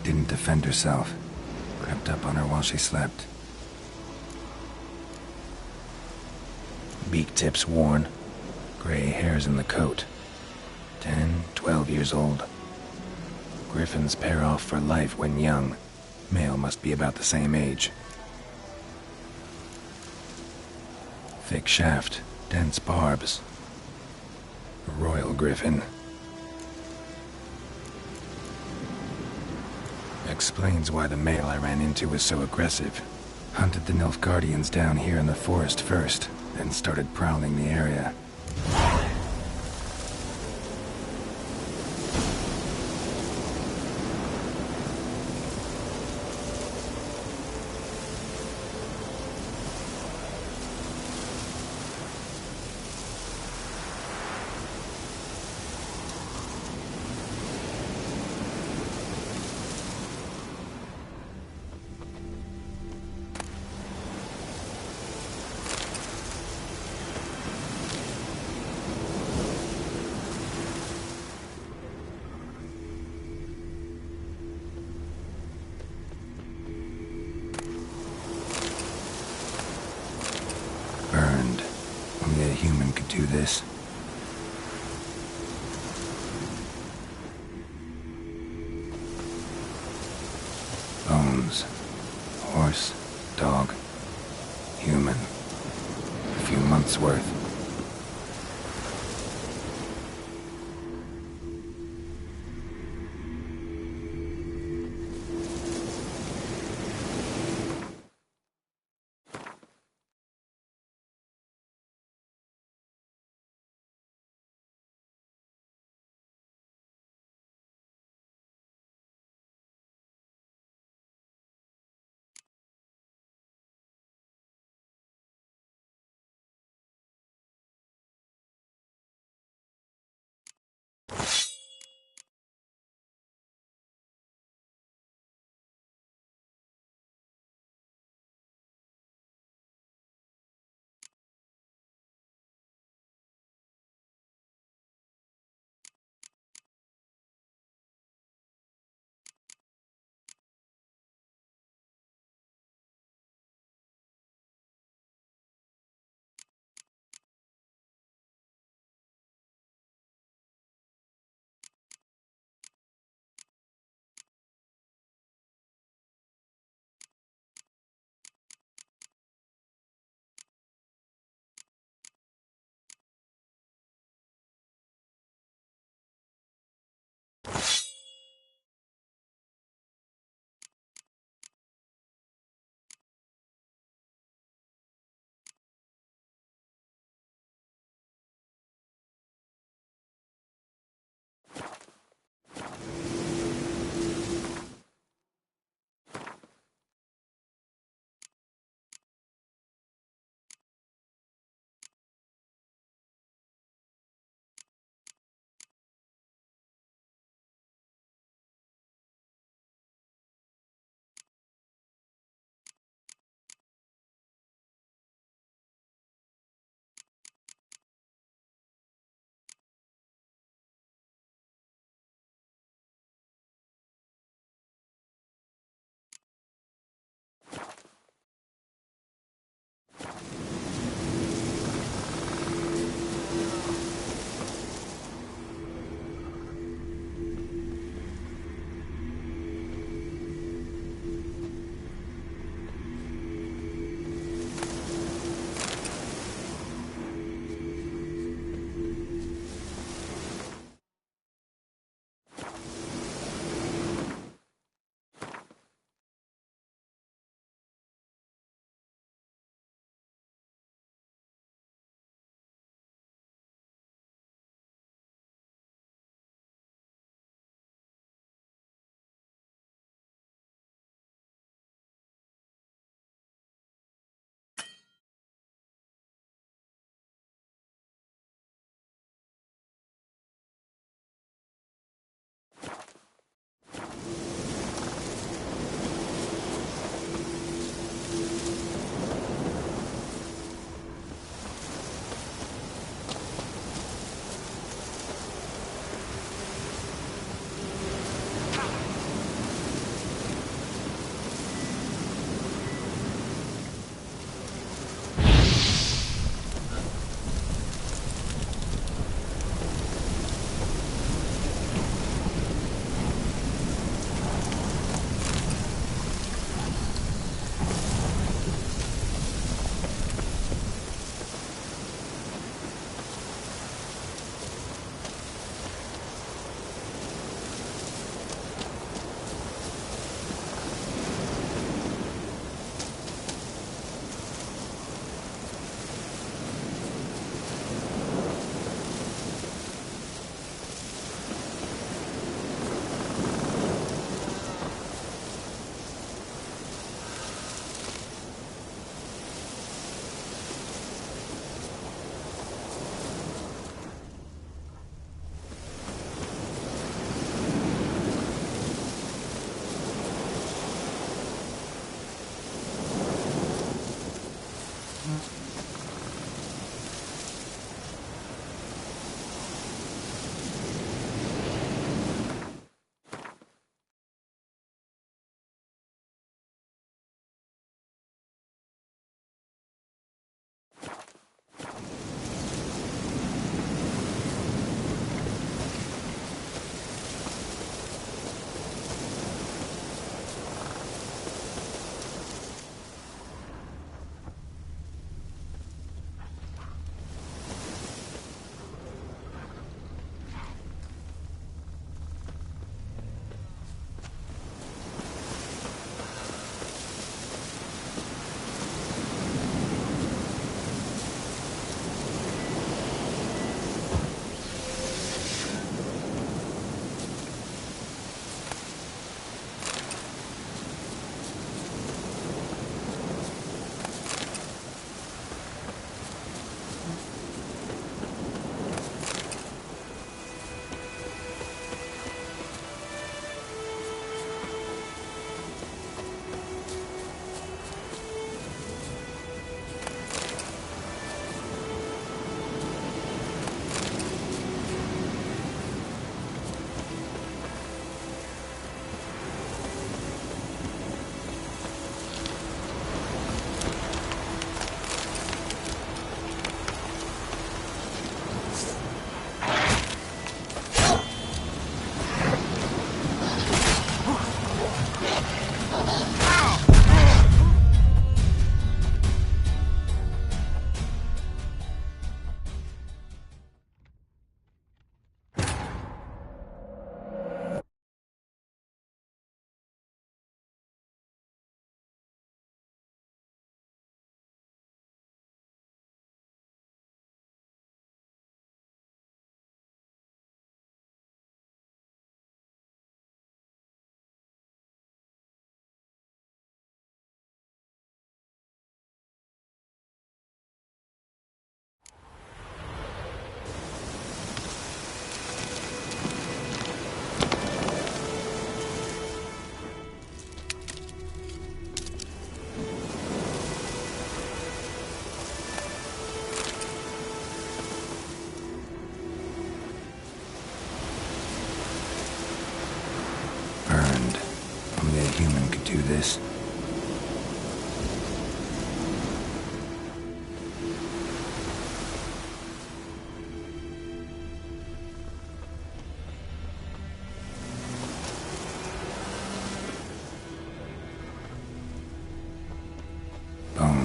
Didn't defend herself. Crept up on her while she slept. Beak tips worn. Gray hairs in the coat. 10, 12 years old. Griffins pair off for life when young. Male must be about the same age. Thick shaft, dense barbs. Royal Griffin. Explains why the male I ran into was so aggressive. Hunted the Nilfgaardians down here in the forest first, then started prowling the area. this. Bones. Horse, dog, human. A few months' worth.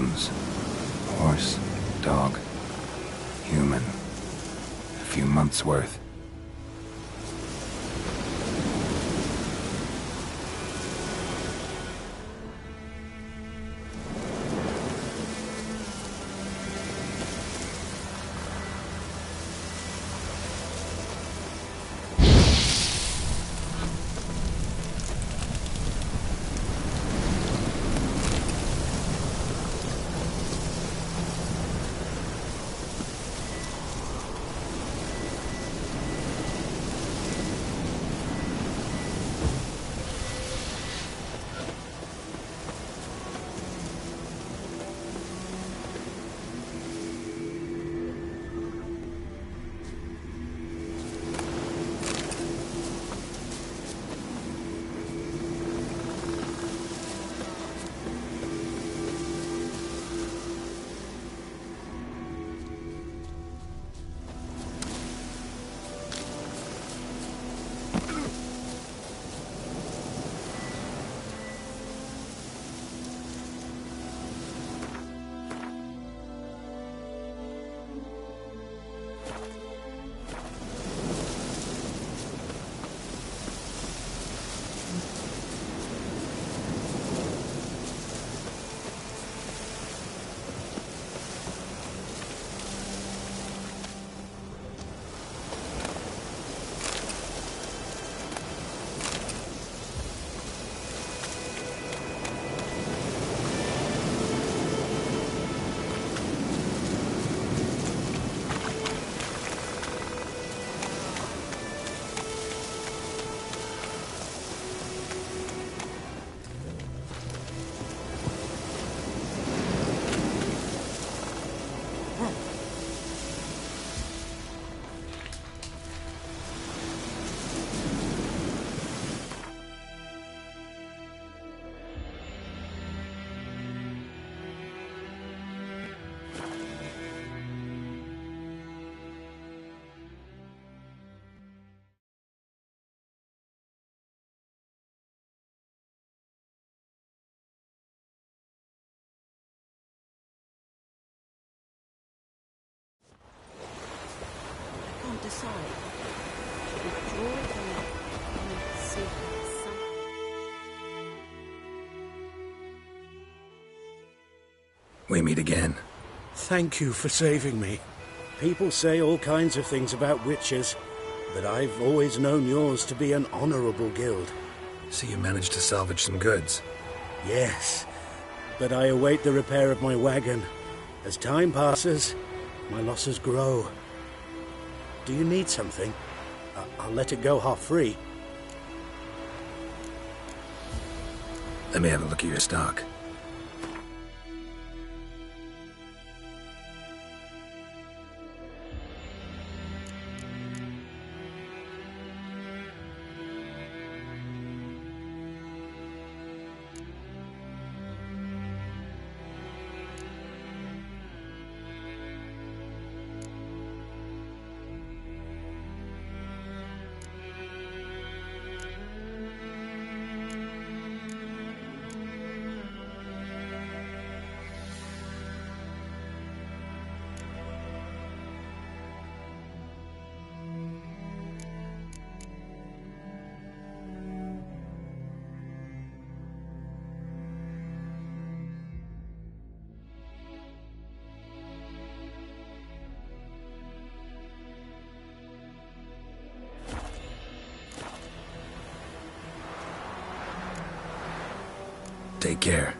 items. Horse, dog, human. A few months' worth. Decide. Withdraw from that secret sun. We meet again. Thank you for saving me. People say all kinds of things about witches, but I've always known yours to be an honorable guild. So you managed to salvage some goods? Yes, but I await the repair of my wagon. As time passes, my losses grow. Do you need something? I'll let it go half-free. Let me have a look at your stock. Take care.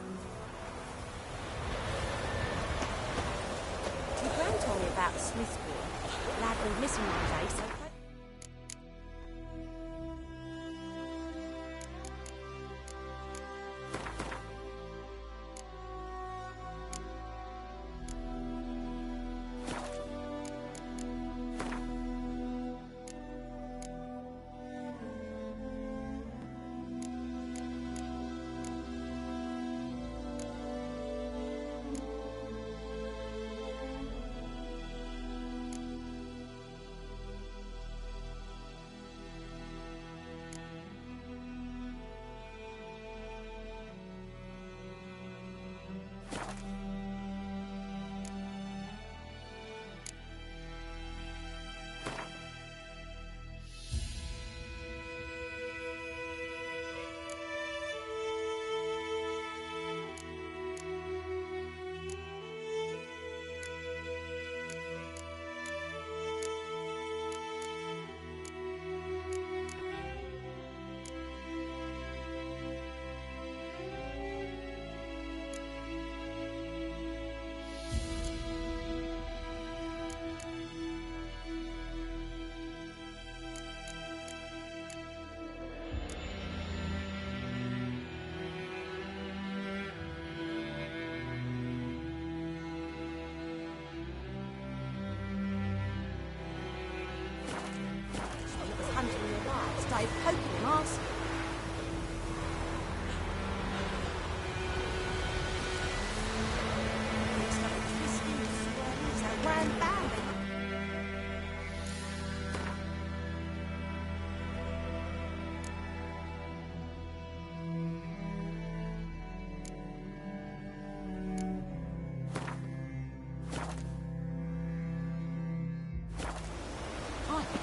Your grand told me about the Smith's boy. Lad went missing one day, so...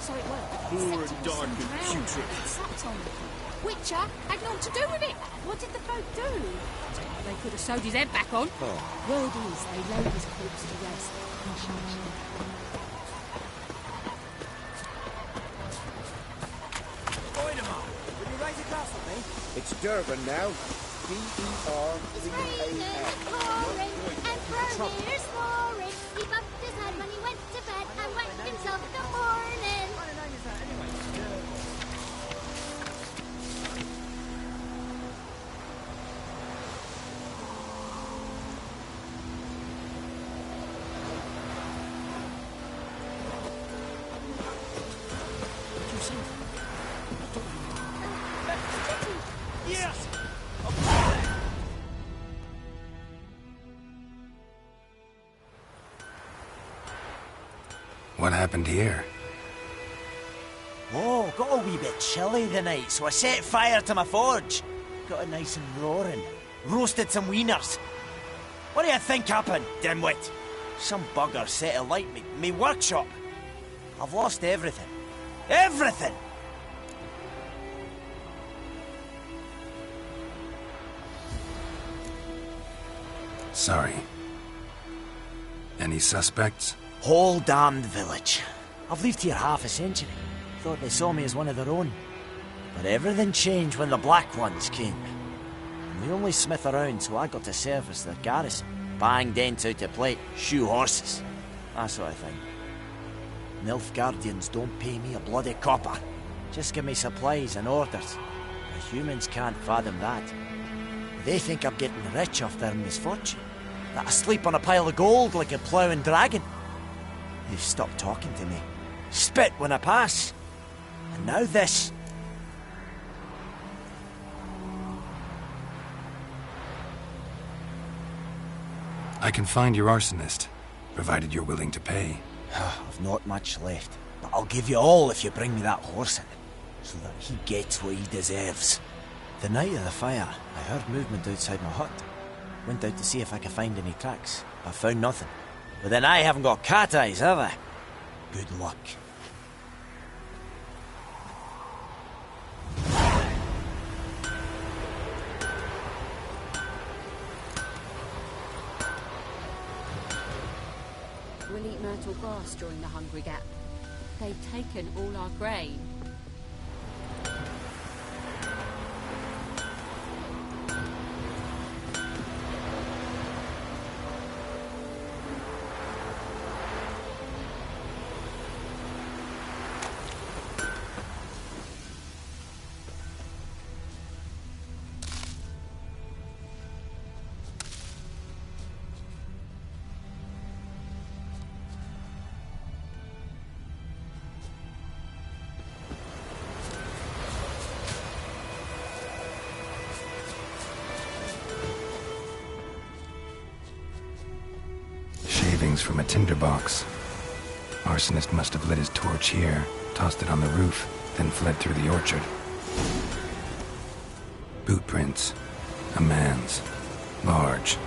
So it worked. Poor Except and it was dark some and drowned putrid. that sat on it. Witcher had naught to do with it. What did the folk do? They could have sewed his head back on. Word is they laid his corpse to rest in Shropshire. Will you raise a glass with me? It's Durban now. D-E-R-B-A-N. Pouring, Emperor's roaring. He bumped his head when he went to bed and waked himself in the morning. What kind of name is that anyway? Yes! What happened here? Oh, got a wee bit chilly the night, so I set fire to my forge. Got it nice and roaring. Roasted some wieners. What do you think happened, dimwit? Some bugger set alight me workshop. I've lost everything. Everything! Sorry. Any suspects? Whole damned village. I've lived here half a century. Thought they saw me as one of their own. But everything changed when the Black Ones came. I'm the only smith around, so I got to serve as their garrison. Bang dents out to plate, shoe horses. That sort of thing. Nilfgaardians don't pay me a bloody copper. Just give me supplies and orders. The humans can't fathom that. They think I'm getting rich off their misfortune. That I sleep on a pile of gold like a ploughing dragon. They've stopped talking to me. Spit when I pass. And now this. I can find your arsonist, provided you're willing to pay. I've not much left, but I'll give you all if you bring me that horse in, so that he gets what he deserves. The night of the fire, I heard movement outside my hut. Went out to see if I could find any tracks, but found nothing. But then I haven't got cat eyes, have I? Good luck. We'll eat myrtle grass during the Hungry Gap. They've taken all our grain. Shavings from a tinderbox. Arsonist must have lit his torch here, tossed it on the roof, then fled through the orchard. Boot prints. A man's. Large.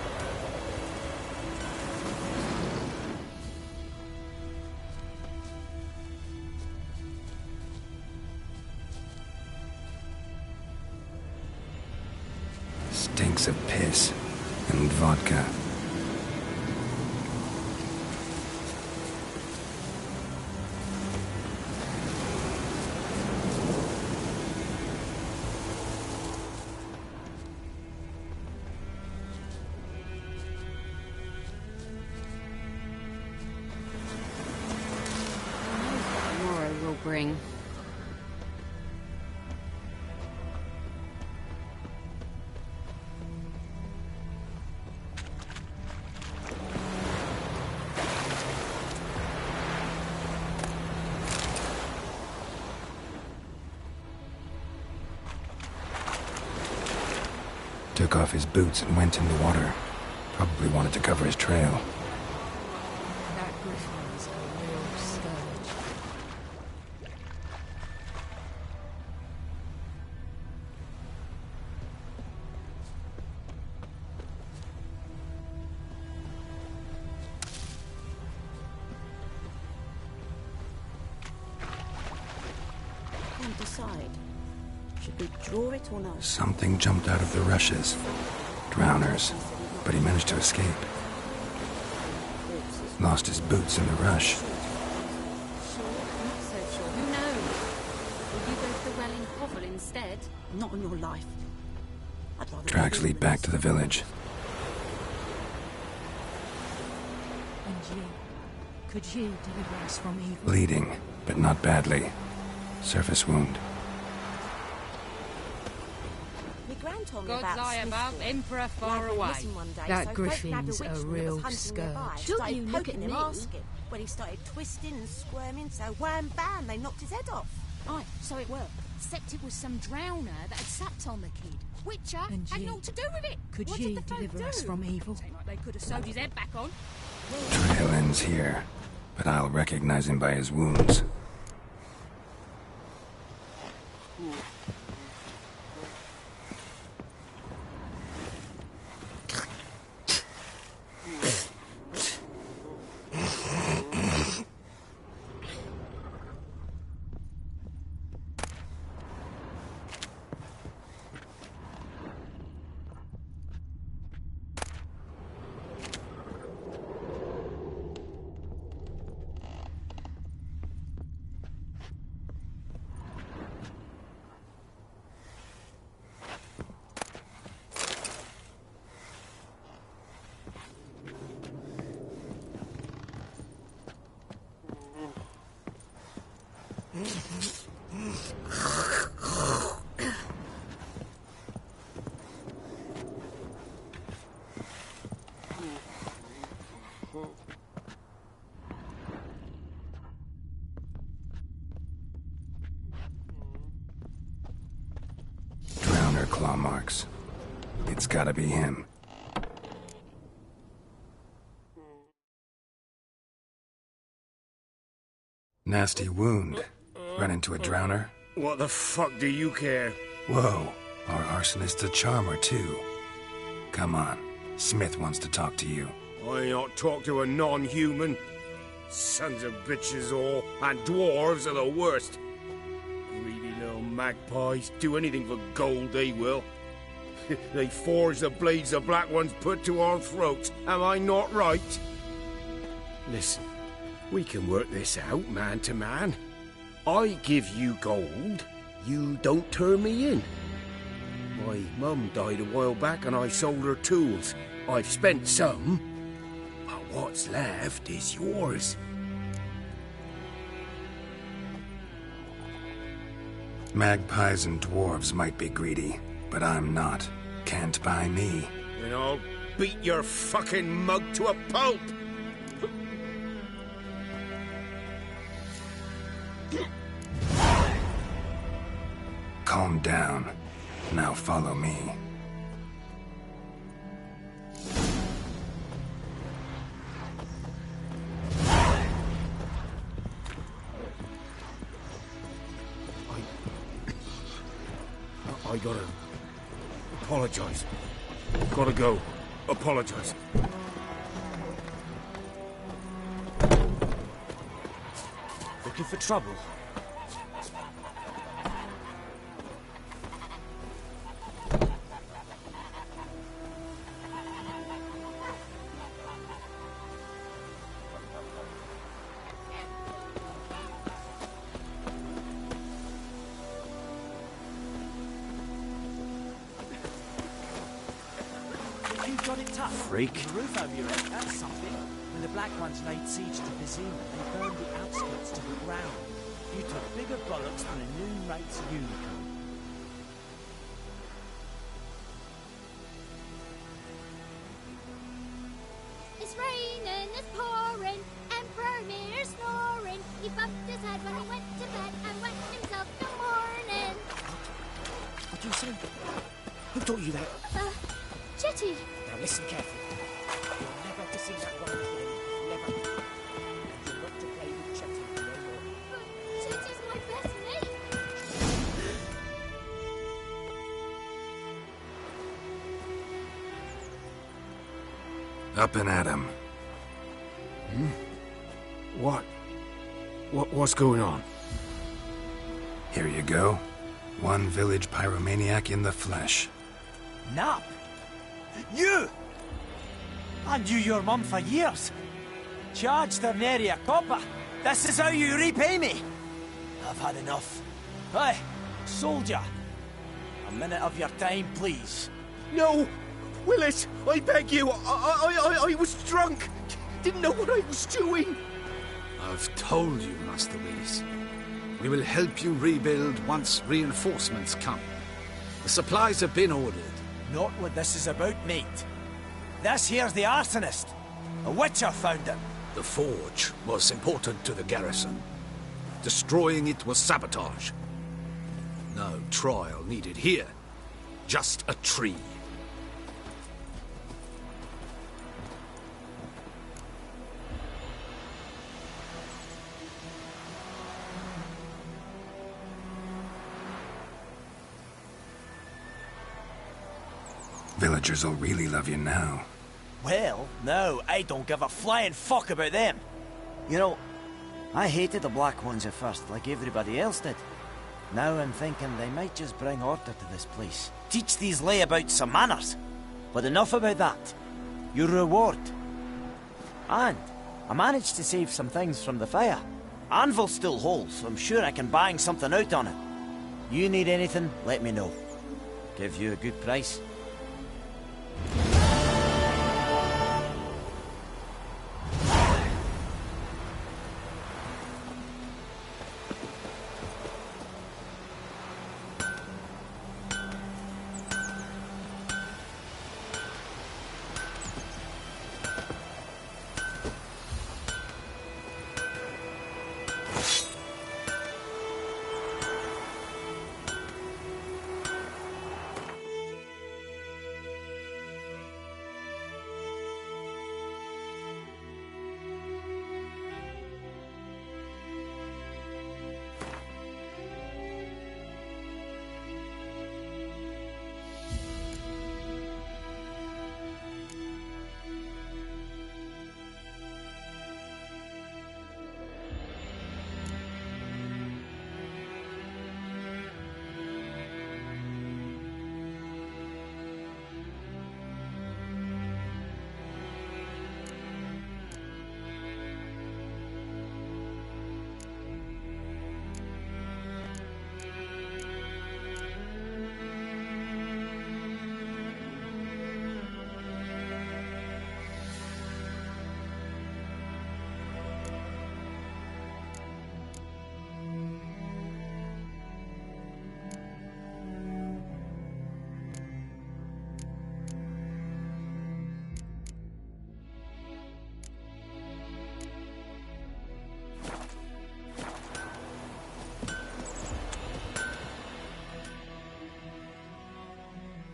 Stinks of piss and vodka. Tomorrow will bring. Took off his boots and went in the water. Probably wanted to cover his trail. That griffin's a real scourge. decide? Should we draw it or not? Something jumped out of the rushes. Drowners. But he managed to escape. Lost his boots in the rush. Sure, not so sure. Who knows? Will you go to the Welling Hovel instead? Not on your life. I'd rather... Tracks lead back to the village. And you? Could you deliver us from evil? Bleeding, but not badly. Surface wound. My gran told me God's about eye above, Emperor far Lad went away. missing one day, That so folk Griffin's nabbed witch a that was real hunting nearby. scourge. Don't Started you look at poking him me. asking. When he started twisting and squirming, so wham bam, they knocked his head off. Aye, so it were. Except it was some drowner that had sapped on the kid. Witcher And had ye? naught to do with it. Could what ye did the folk deliver us do? from evil? Ain't like they could have sewed his head back on. Trail ends here, but I'll recognize him by his wounds. Drowner claw marks. It's gotta be him. Nasty wound. Run into a drowner? What the fuck do you care? Whoa, our arsonist's a charmer too. Come on, Smith wants to talk to you. I ain't not talk to a non-human. Sons of bitches all, and dwarves are the worst. Greedy little magpies, do anything for gold they will. They forge the blades the black ones put to our throats, am I not right? Listen, we can work this out man to man. I give you gold, you don't turn me in. My mum died a while back and I sold her tools. I've spent some, but what's left is yours. Magpies and dwarves might be greedy, but I'm not. Can't buy me. Then I'll beat your fucking mug to a pulp! Calm down. Now follow me. I gotta apologize. Gotta go. Apologize. Looking for trouble? You've got it tough. Freak. The roof over your head, that's something. When the Black Ones laid siege to Vizima, they burned the outskirts to the ground. You took bigger bollocks than a noon rates unicorn. It's raining, it's pouring, Emperor Mir snoring. He bumped his head when he went to bed and wet himself in the morning. What do you say? Who taught you that? Chetty. Now listen carefully. You're never to sing that one again. Never. You're not to play with Chetty no more. Chetty's my best mate. Up and at him. What's going on? Here you go. One village pyromaniac in the flesh. Nap? You! I knew your mum for years. Charged her nary a copper. This is how you repay me. I've had enough. Hey, soldier. A minute of your time, please. No! Willis, I beg you. I was drunk. Didn't know what I was doing. I've told you, Master Willis. We will help you rebuild once reinforcements come. The supplies have been ordered. Not what this is about, mate. This here's the arsonist. A witcher found him. The forge was important to the garrison. Destroying it was sabotage. No trial needed here. Just a tree. Villagers will really love you now. Well, no, I don't give a flying fuck about them. You know, I hated the Black Ones at first, like everybody else did. Now I'm thinking they might just bring order to this place. Teach these layabouts some manners. But enough about that. Your reward. And I managed to save some things from the fire. Anvil still holds, so I'm sure I can bang something out on it. You need anything, let me know. Give you a good price.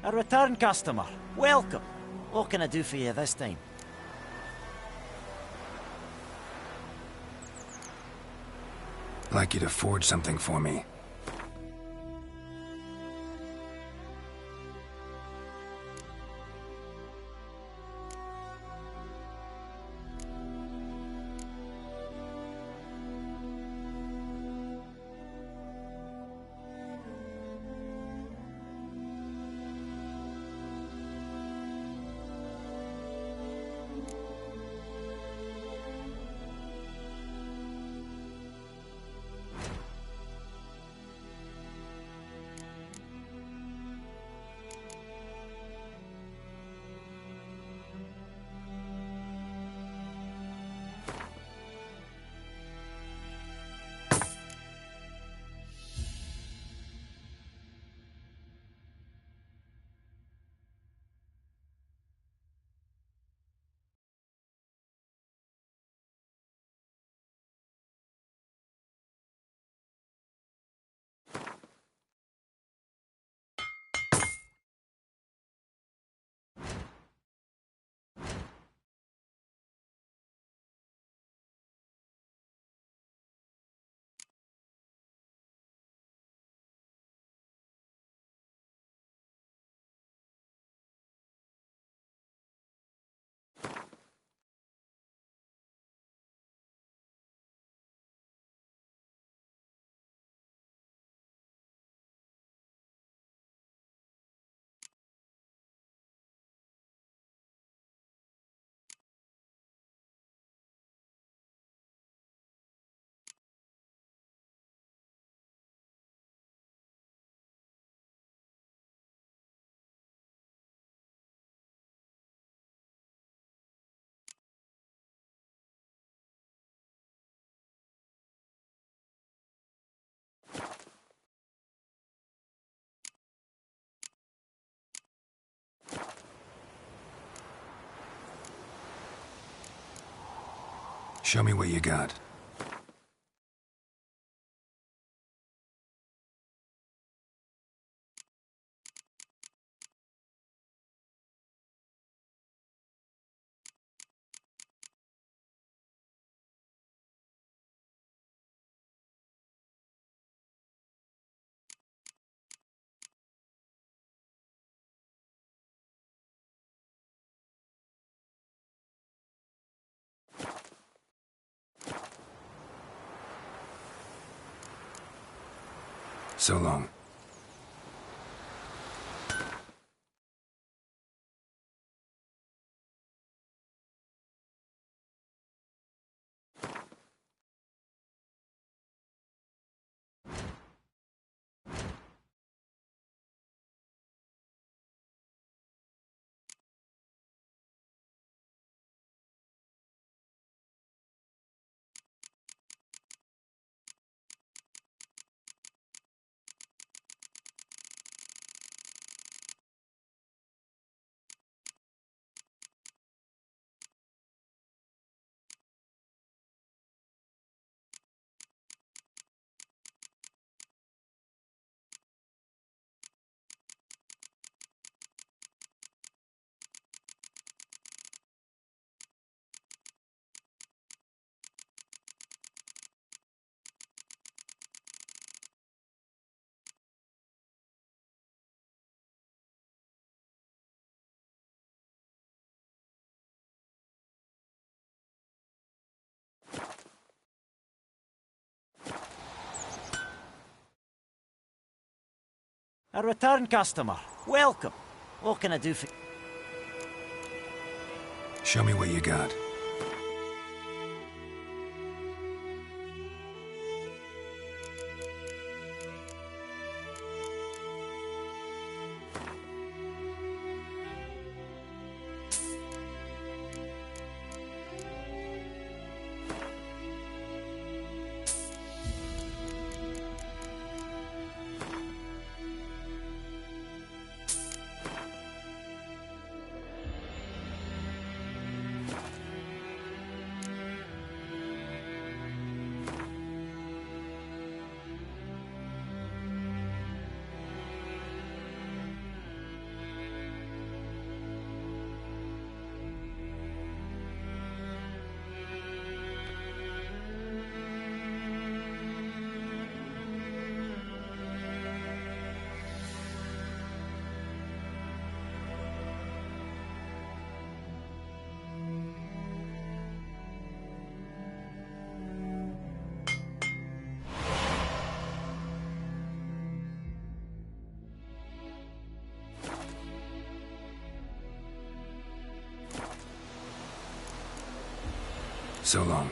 A return customer. Welcome. What can I do for you this time? I'd like you to forge something for me. Show me what you got. So long. A return customer. Welcome. What can I do for... Show me what you got. So long.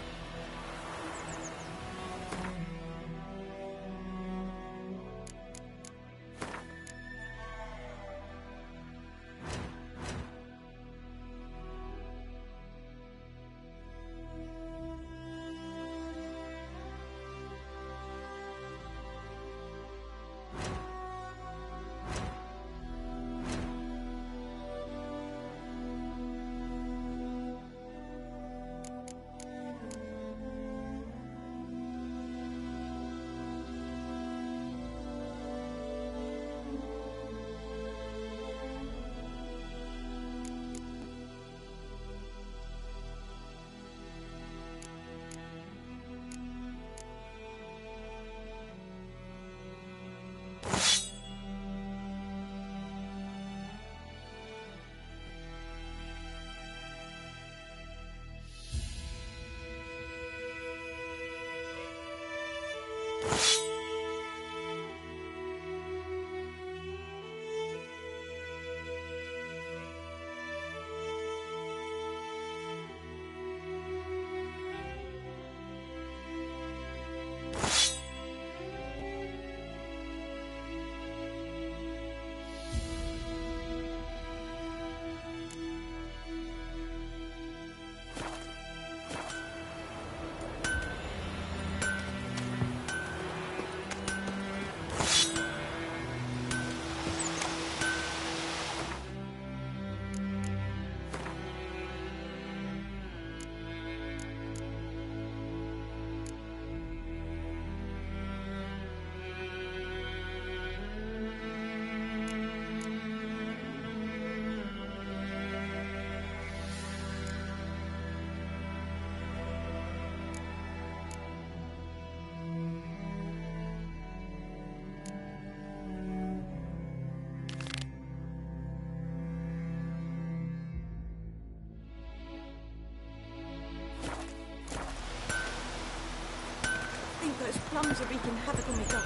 Those plums are wreaking havoc on my gut.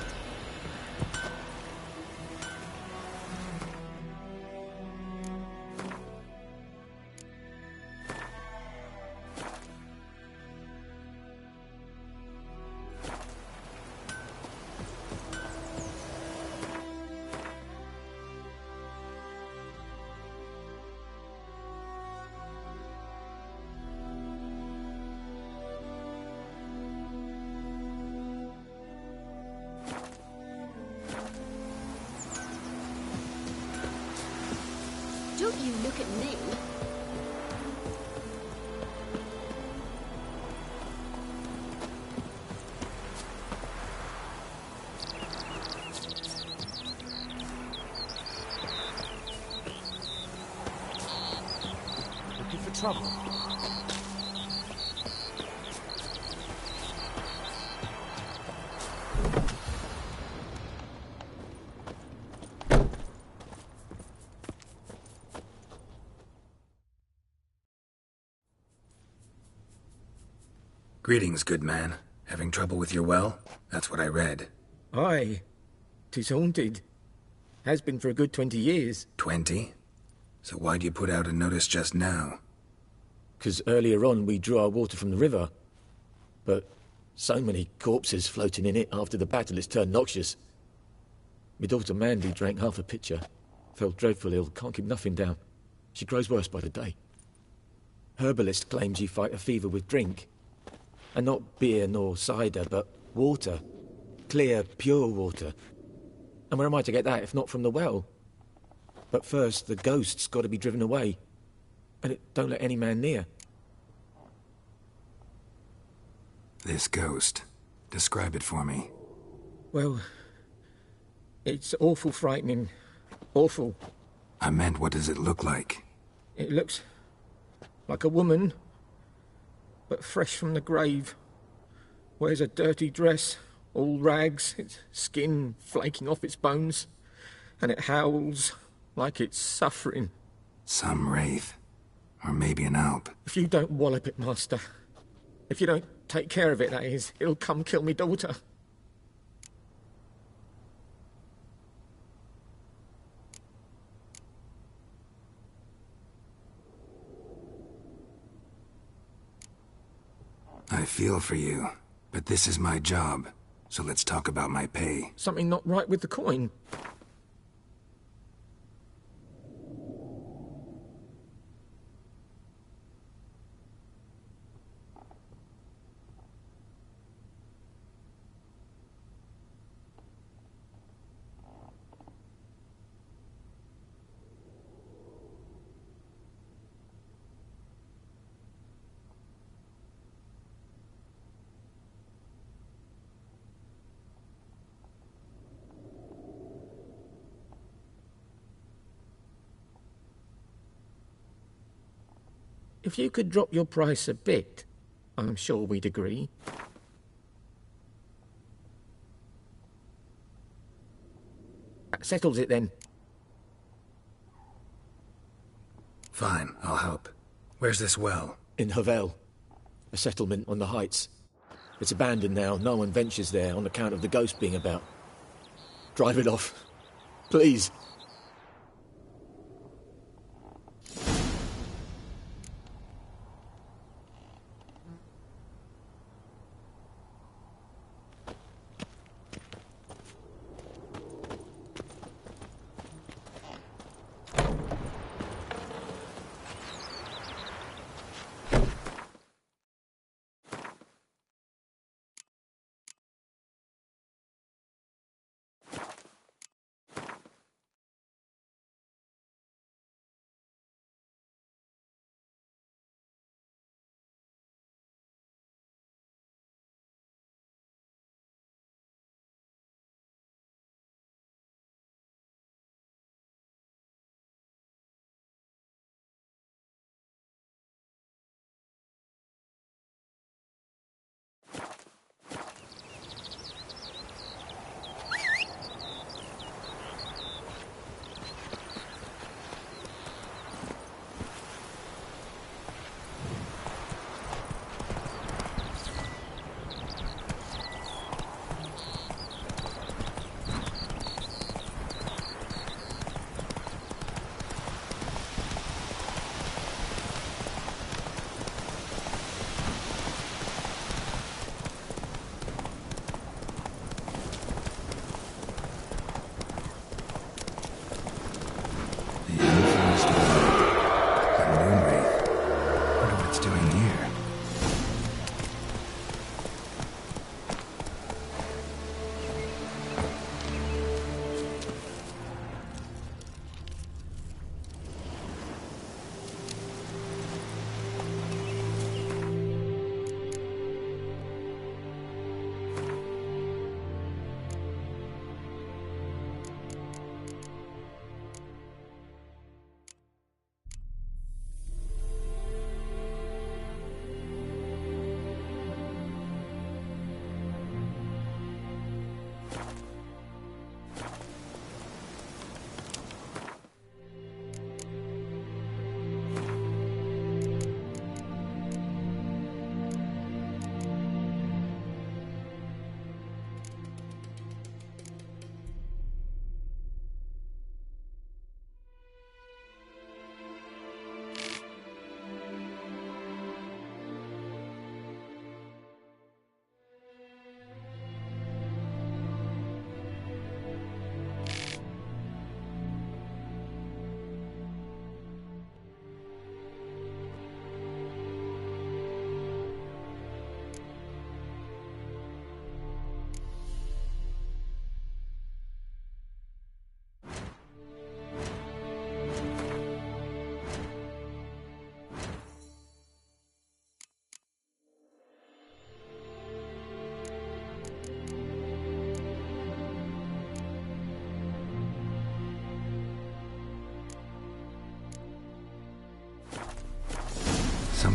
Don't you look at me. Looking for trouble? Greetings, good man. Having trouble with your well? That's what I read. Aye. 'Tis haunted. Has been for a good 20 years. 20? So why'd you put out a notice just now? 'Cause earlier on we drew our water from the river. But so many corpses floating in it after the battle it's turned noxious. My daughter Mandy drank half a pitcher. Fell dreadful ill, can't keep nothing down. She grows worse by the day. Herbalist claims you fight a fever with drink. And not beer nor cider, but water. Clear, pure water. And where am I to get that if not from the well? But first, the ghost's got to be driven away. And it don't let any man near. This ghost. Describe it for me. Well, it's awful frightening. Awful. I meant, what does it look like? It looks like a woman, but fresh from the grave. Wears a dirty dress, all rags, its skin flaking off its bones, and it howls like it's suffering. Some wraith. Or maybe an alp. If you don't wallop it, Master, if you don't take care of it, that is, it'll come kill me daughter. I feel for you, but this is my job, so let's talk about my pay. Something not right with the coin. If you could drop your price a bit, I'm sure we'd agree. That settles it then. Fine, I'll help. Where's this well? In Havel, a settlement on the heights. It's abandoned now, no one ventures there on account of the ghost being about. Drive it off, please.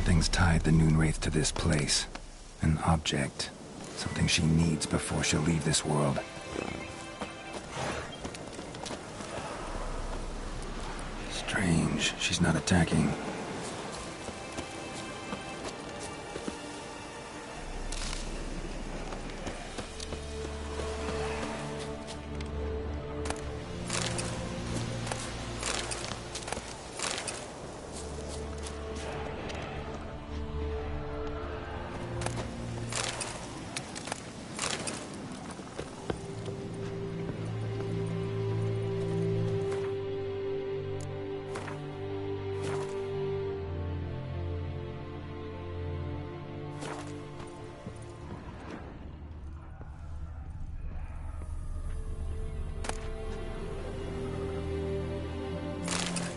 Something's tied the Noonwraith to this place. An object. Something she needs before she'll leave this world. Strange, she's not attacking.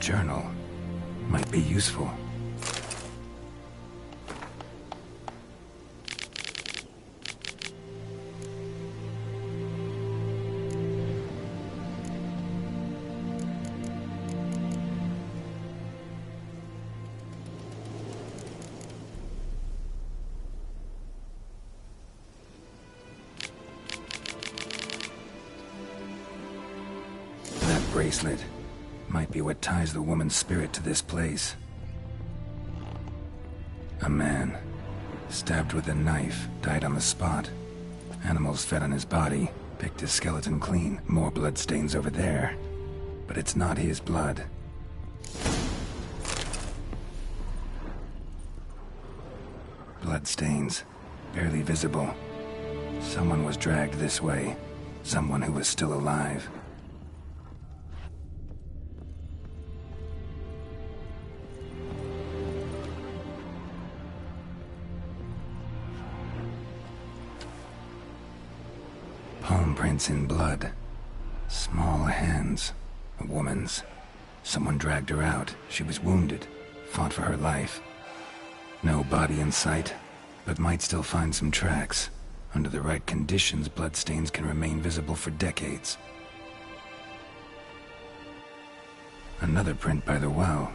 Journal might be useful. That bracelet might be what ties the woman's spirit to this place. A man, stabbed with a knife, died on the spot. Animals fed on his body, picked his skeleton clean. More bloodstains over there. But it's not his blood. Bloodstains, barely visible. Someone was dragged this way. Someone who was still alive. Palm prints in blood. Small hands. A woman's. Someone dragged her out. She was wounded. Fought for her life. No body in sight, but might still find some tracks. Under the right conditions, bloodstains can remain visible for decades. Another print by the well.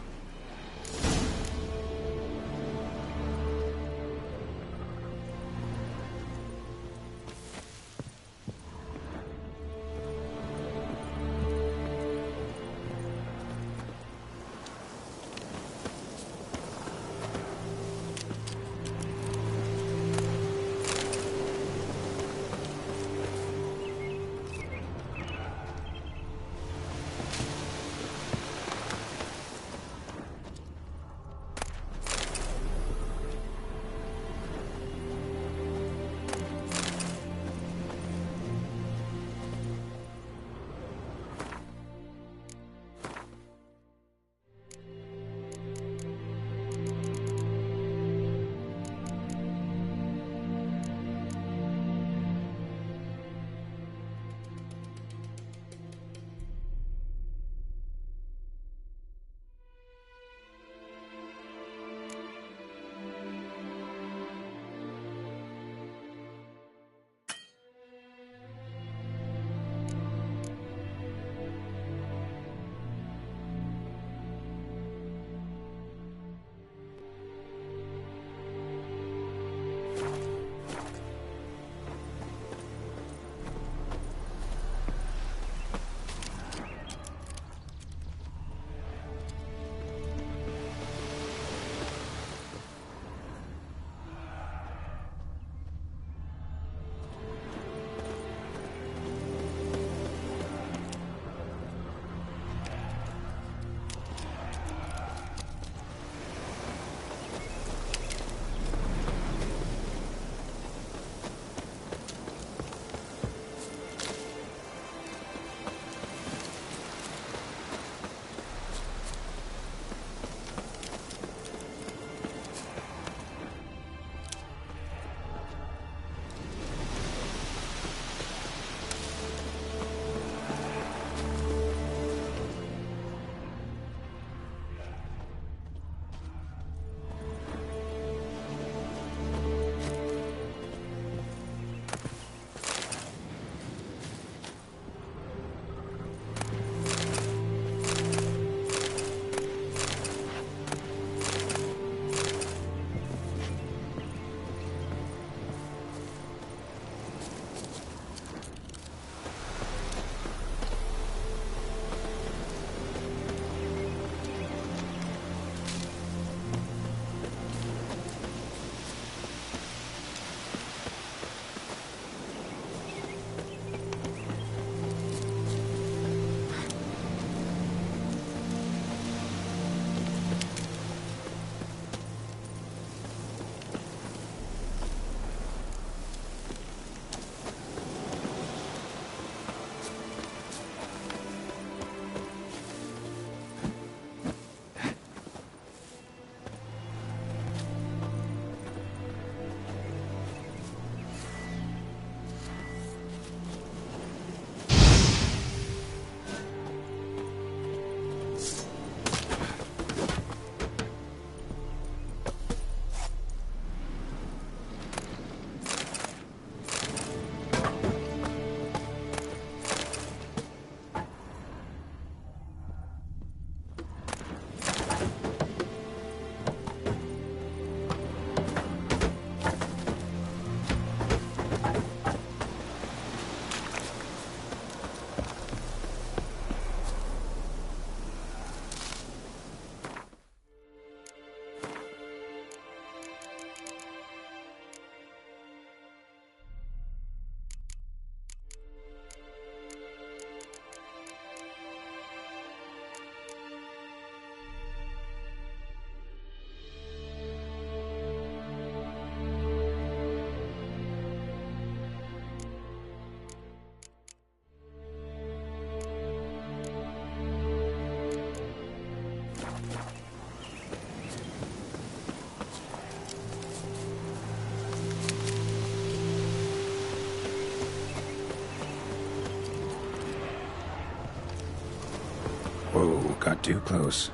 Not too close.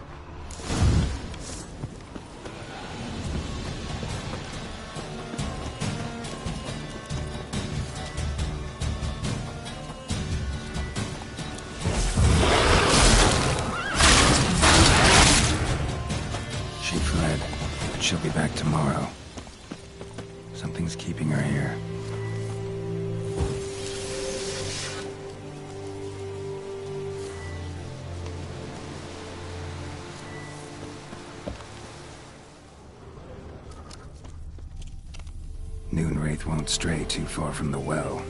She fled, but she'll be back tomorrow. Something's keeping her here. Noonwraith won't stray too far from the well.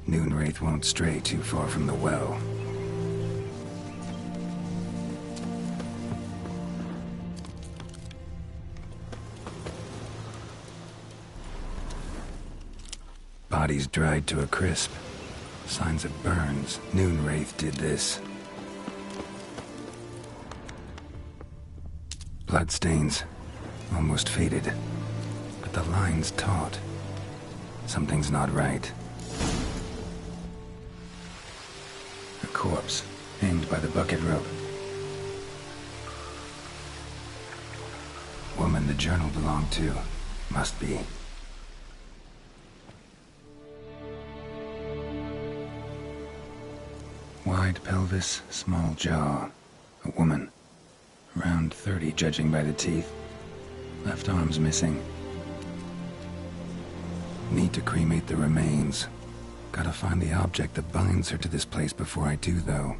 Noonwraith won't stray too far from the well. Bodies dried to a crisp. Signs of burns. Noonwraith did this. Bloodstains. Almost faded. But the line's taut. Something's not right. A corpse, hanged by the bucket rope. Woman the journal belonged to. Must be. Wide pelvis, small jaw. A woman. Around 30, judging by the teeth. Left arm's missing. Need to cremate the remains. Gotta find the object that binds her to this place before I do, though.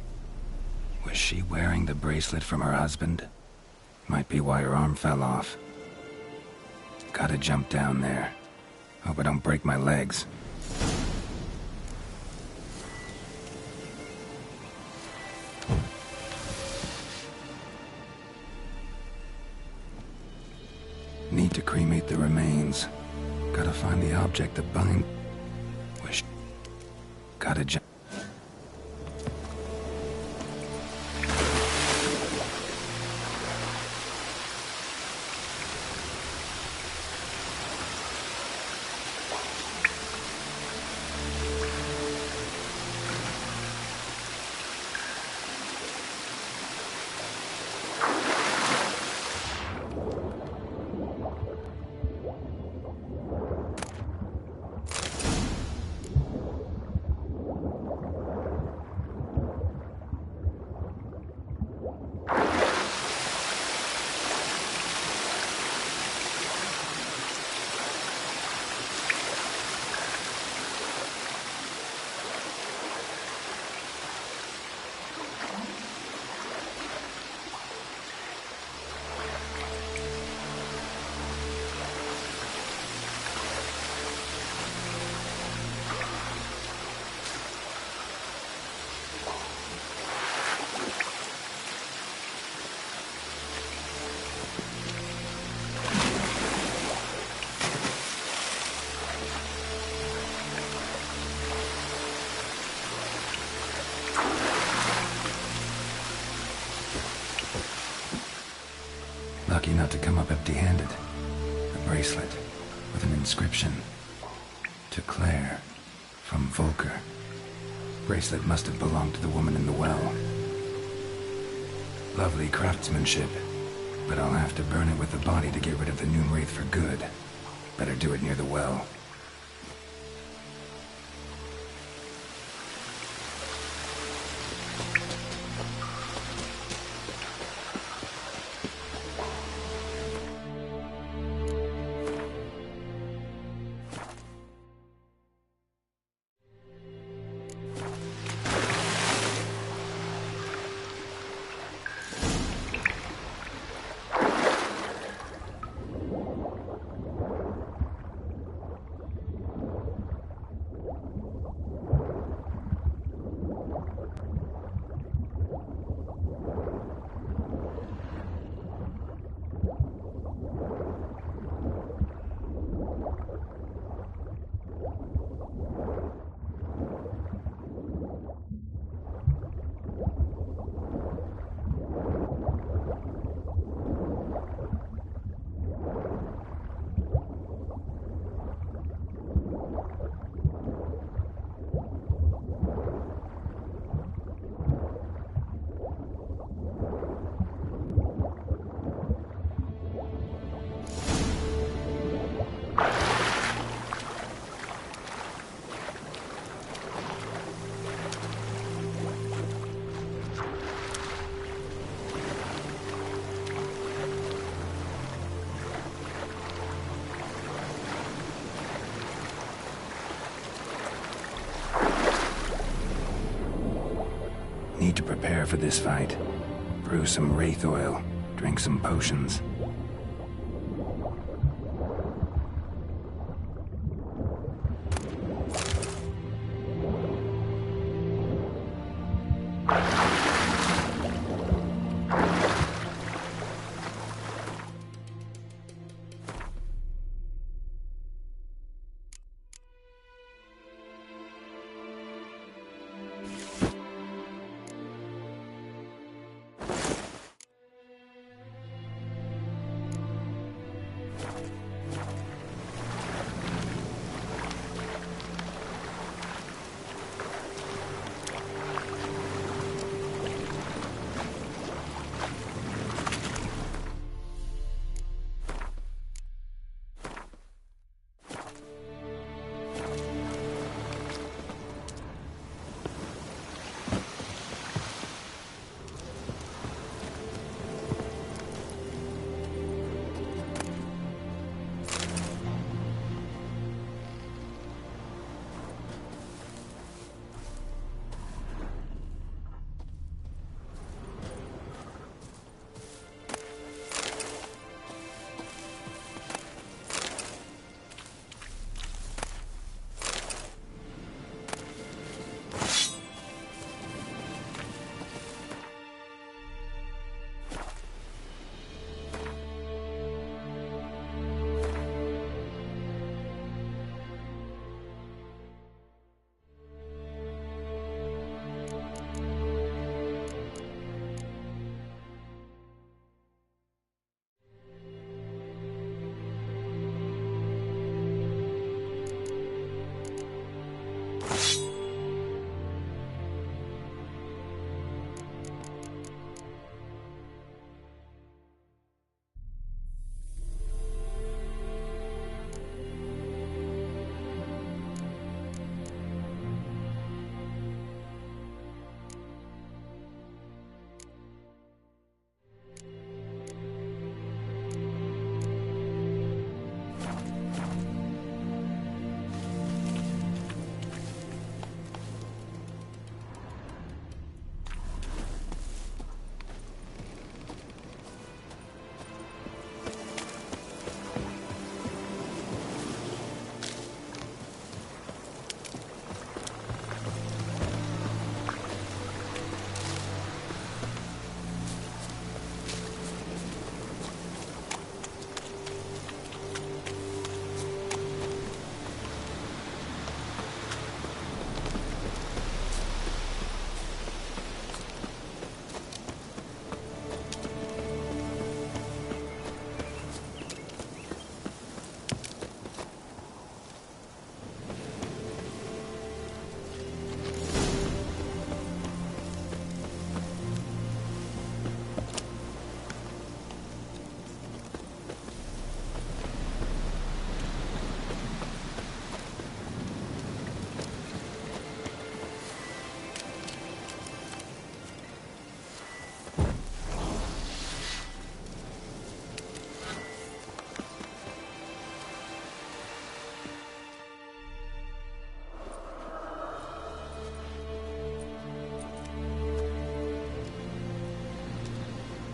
Was she wearing the bracelet from her husband? Might be why her arm fell off. Gotta jump down there. Hope I don't break my legs. Need to cremate the remains. Gotta find the object that binds. Gotta jump. Lucky not to come up empty-handed. A bracelet with an inscription. To Claire, from Volker. Bracelet must have belonged to the woman in the well. Lovely craftsmanship, but I'll have to burn it with the body to get rid of the Noonwraith for good. Better do it near the well. need to prepare for this fight. Brew some wraith oil, drink some potions.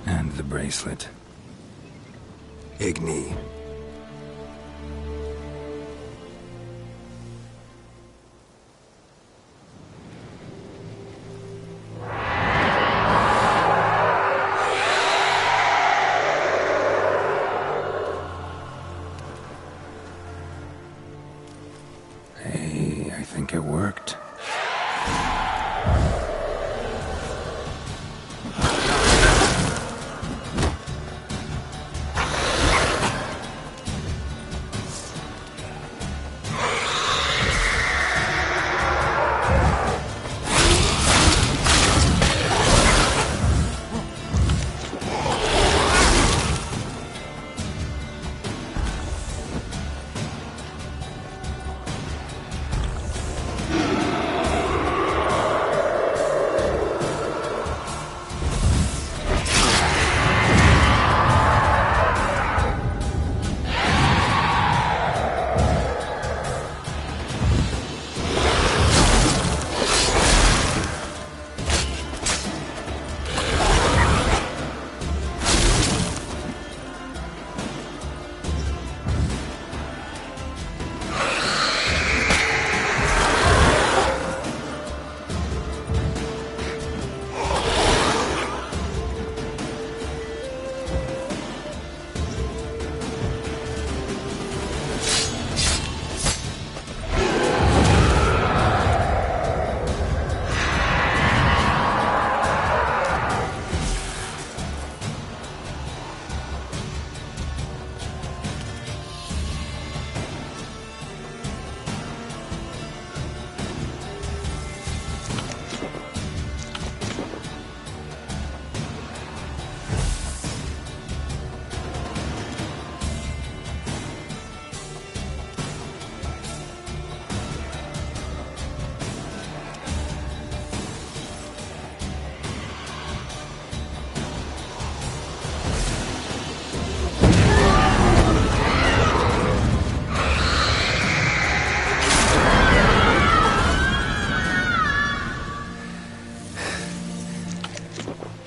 And the bracelet. Igni. Hey, I think it worked.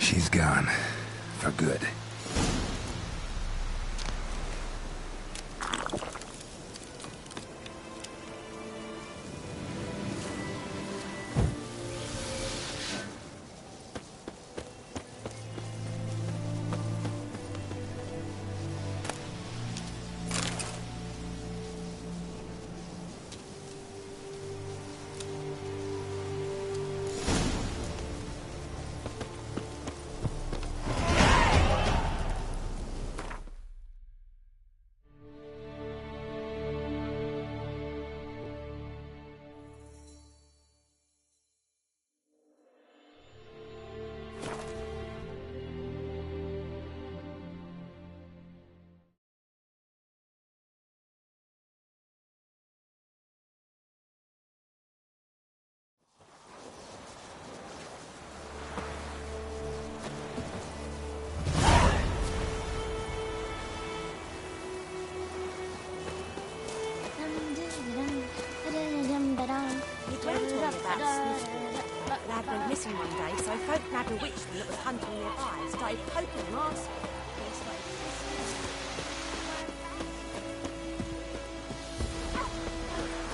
She's gone. For good. You told me about Smithfield. The lad went missing one day, so folk grabbed a witchman that was hunting nearby and started poking him asking.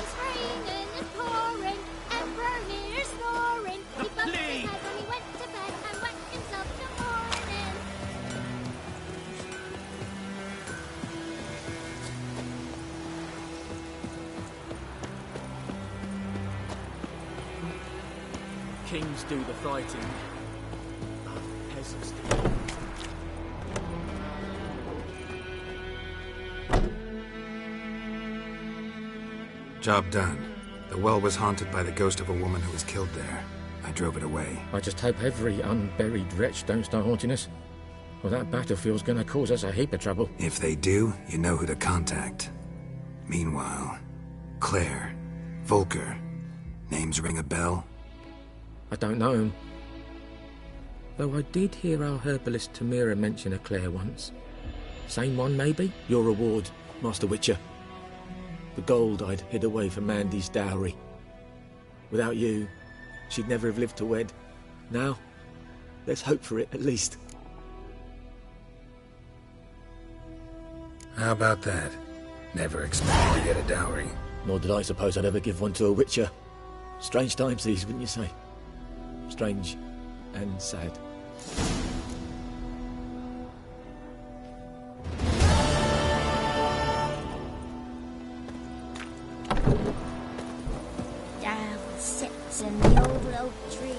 It's raining, it's pouring, Emperor here's snoring. He bumped his head when he went to bed and whacked himself in the morning. Kings do the fighting. Peasants do. Job done. The well was haunted by the ghost of a woman who was killed there. I drove it away. I just hope every unburied wretch don't start haunting us. Well, that battlefield's gonna cause us a heap of trouble. If they do, you know who to contact. Meanwhile, Claire, Volker. Names ring a bell? I don't know him. Though I did hear our herbalist Tamira mention a Claire once. Same one, maybe? Your reward, Master Witcher. The gold I'd hid away for Mandy's dowry. Without you, she'd never have lived to wed. Now, let's hope for it, at least. How about that? Never expected to get a dowry. Nor did I suppose I'd ever give one to a Witcher. Strange times these, wouldn't you say? Strange and sad. Down sits in the old oak tree.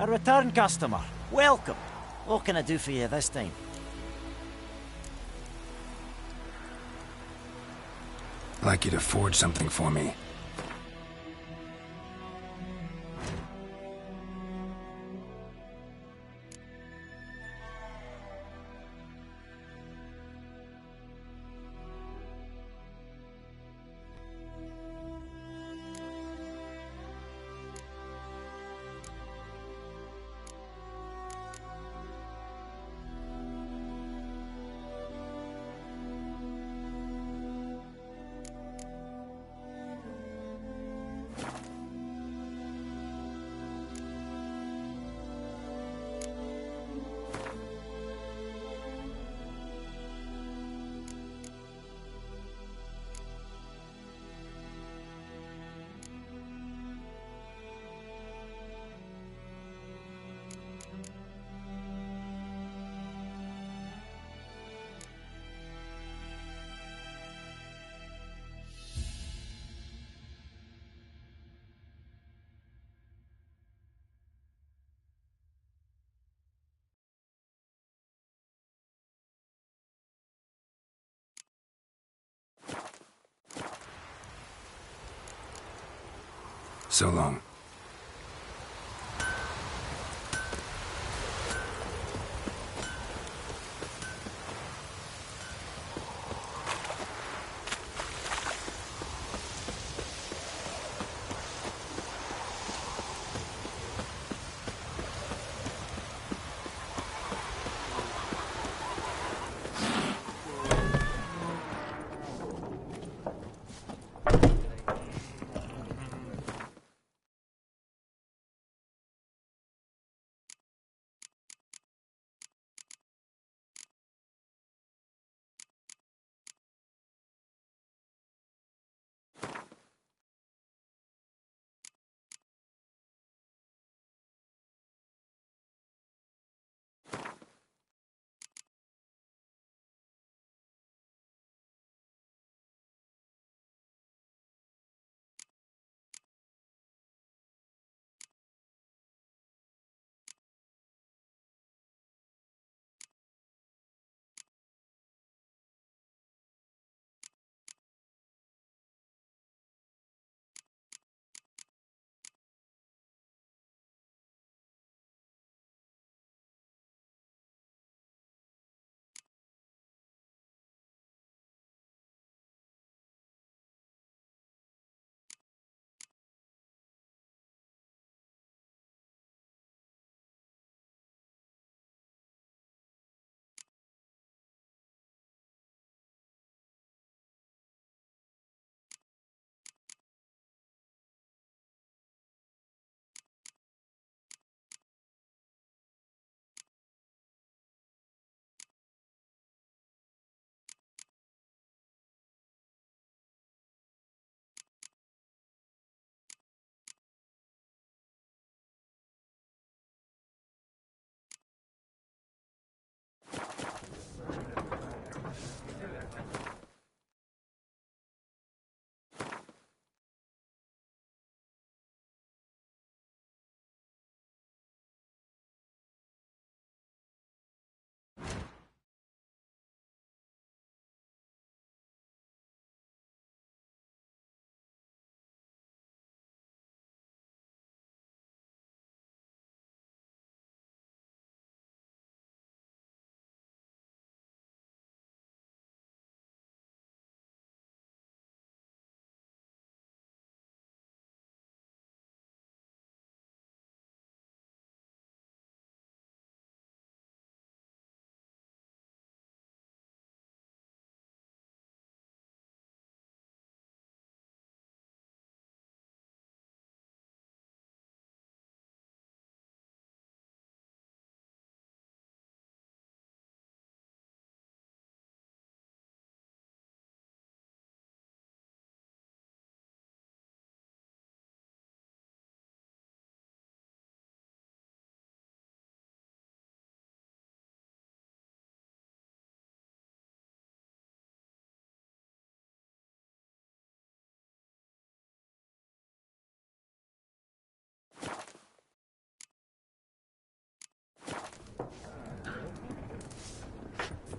A return customer. Welcome. What can I do for you this time? I'd like you to forge something for me. So long.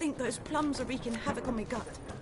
think those plums are wreaking havoc on my gut.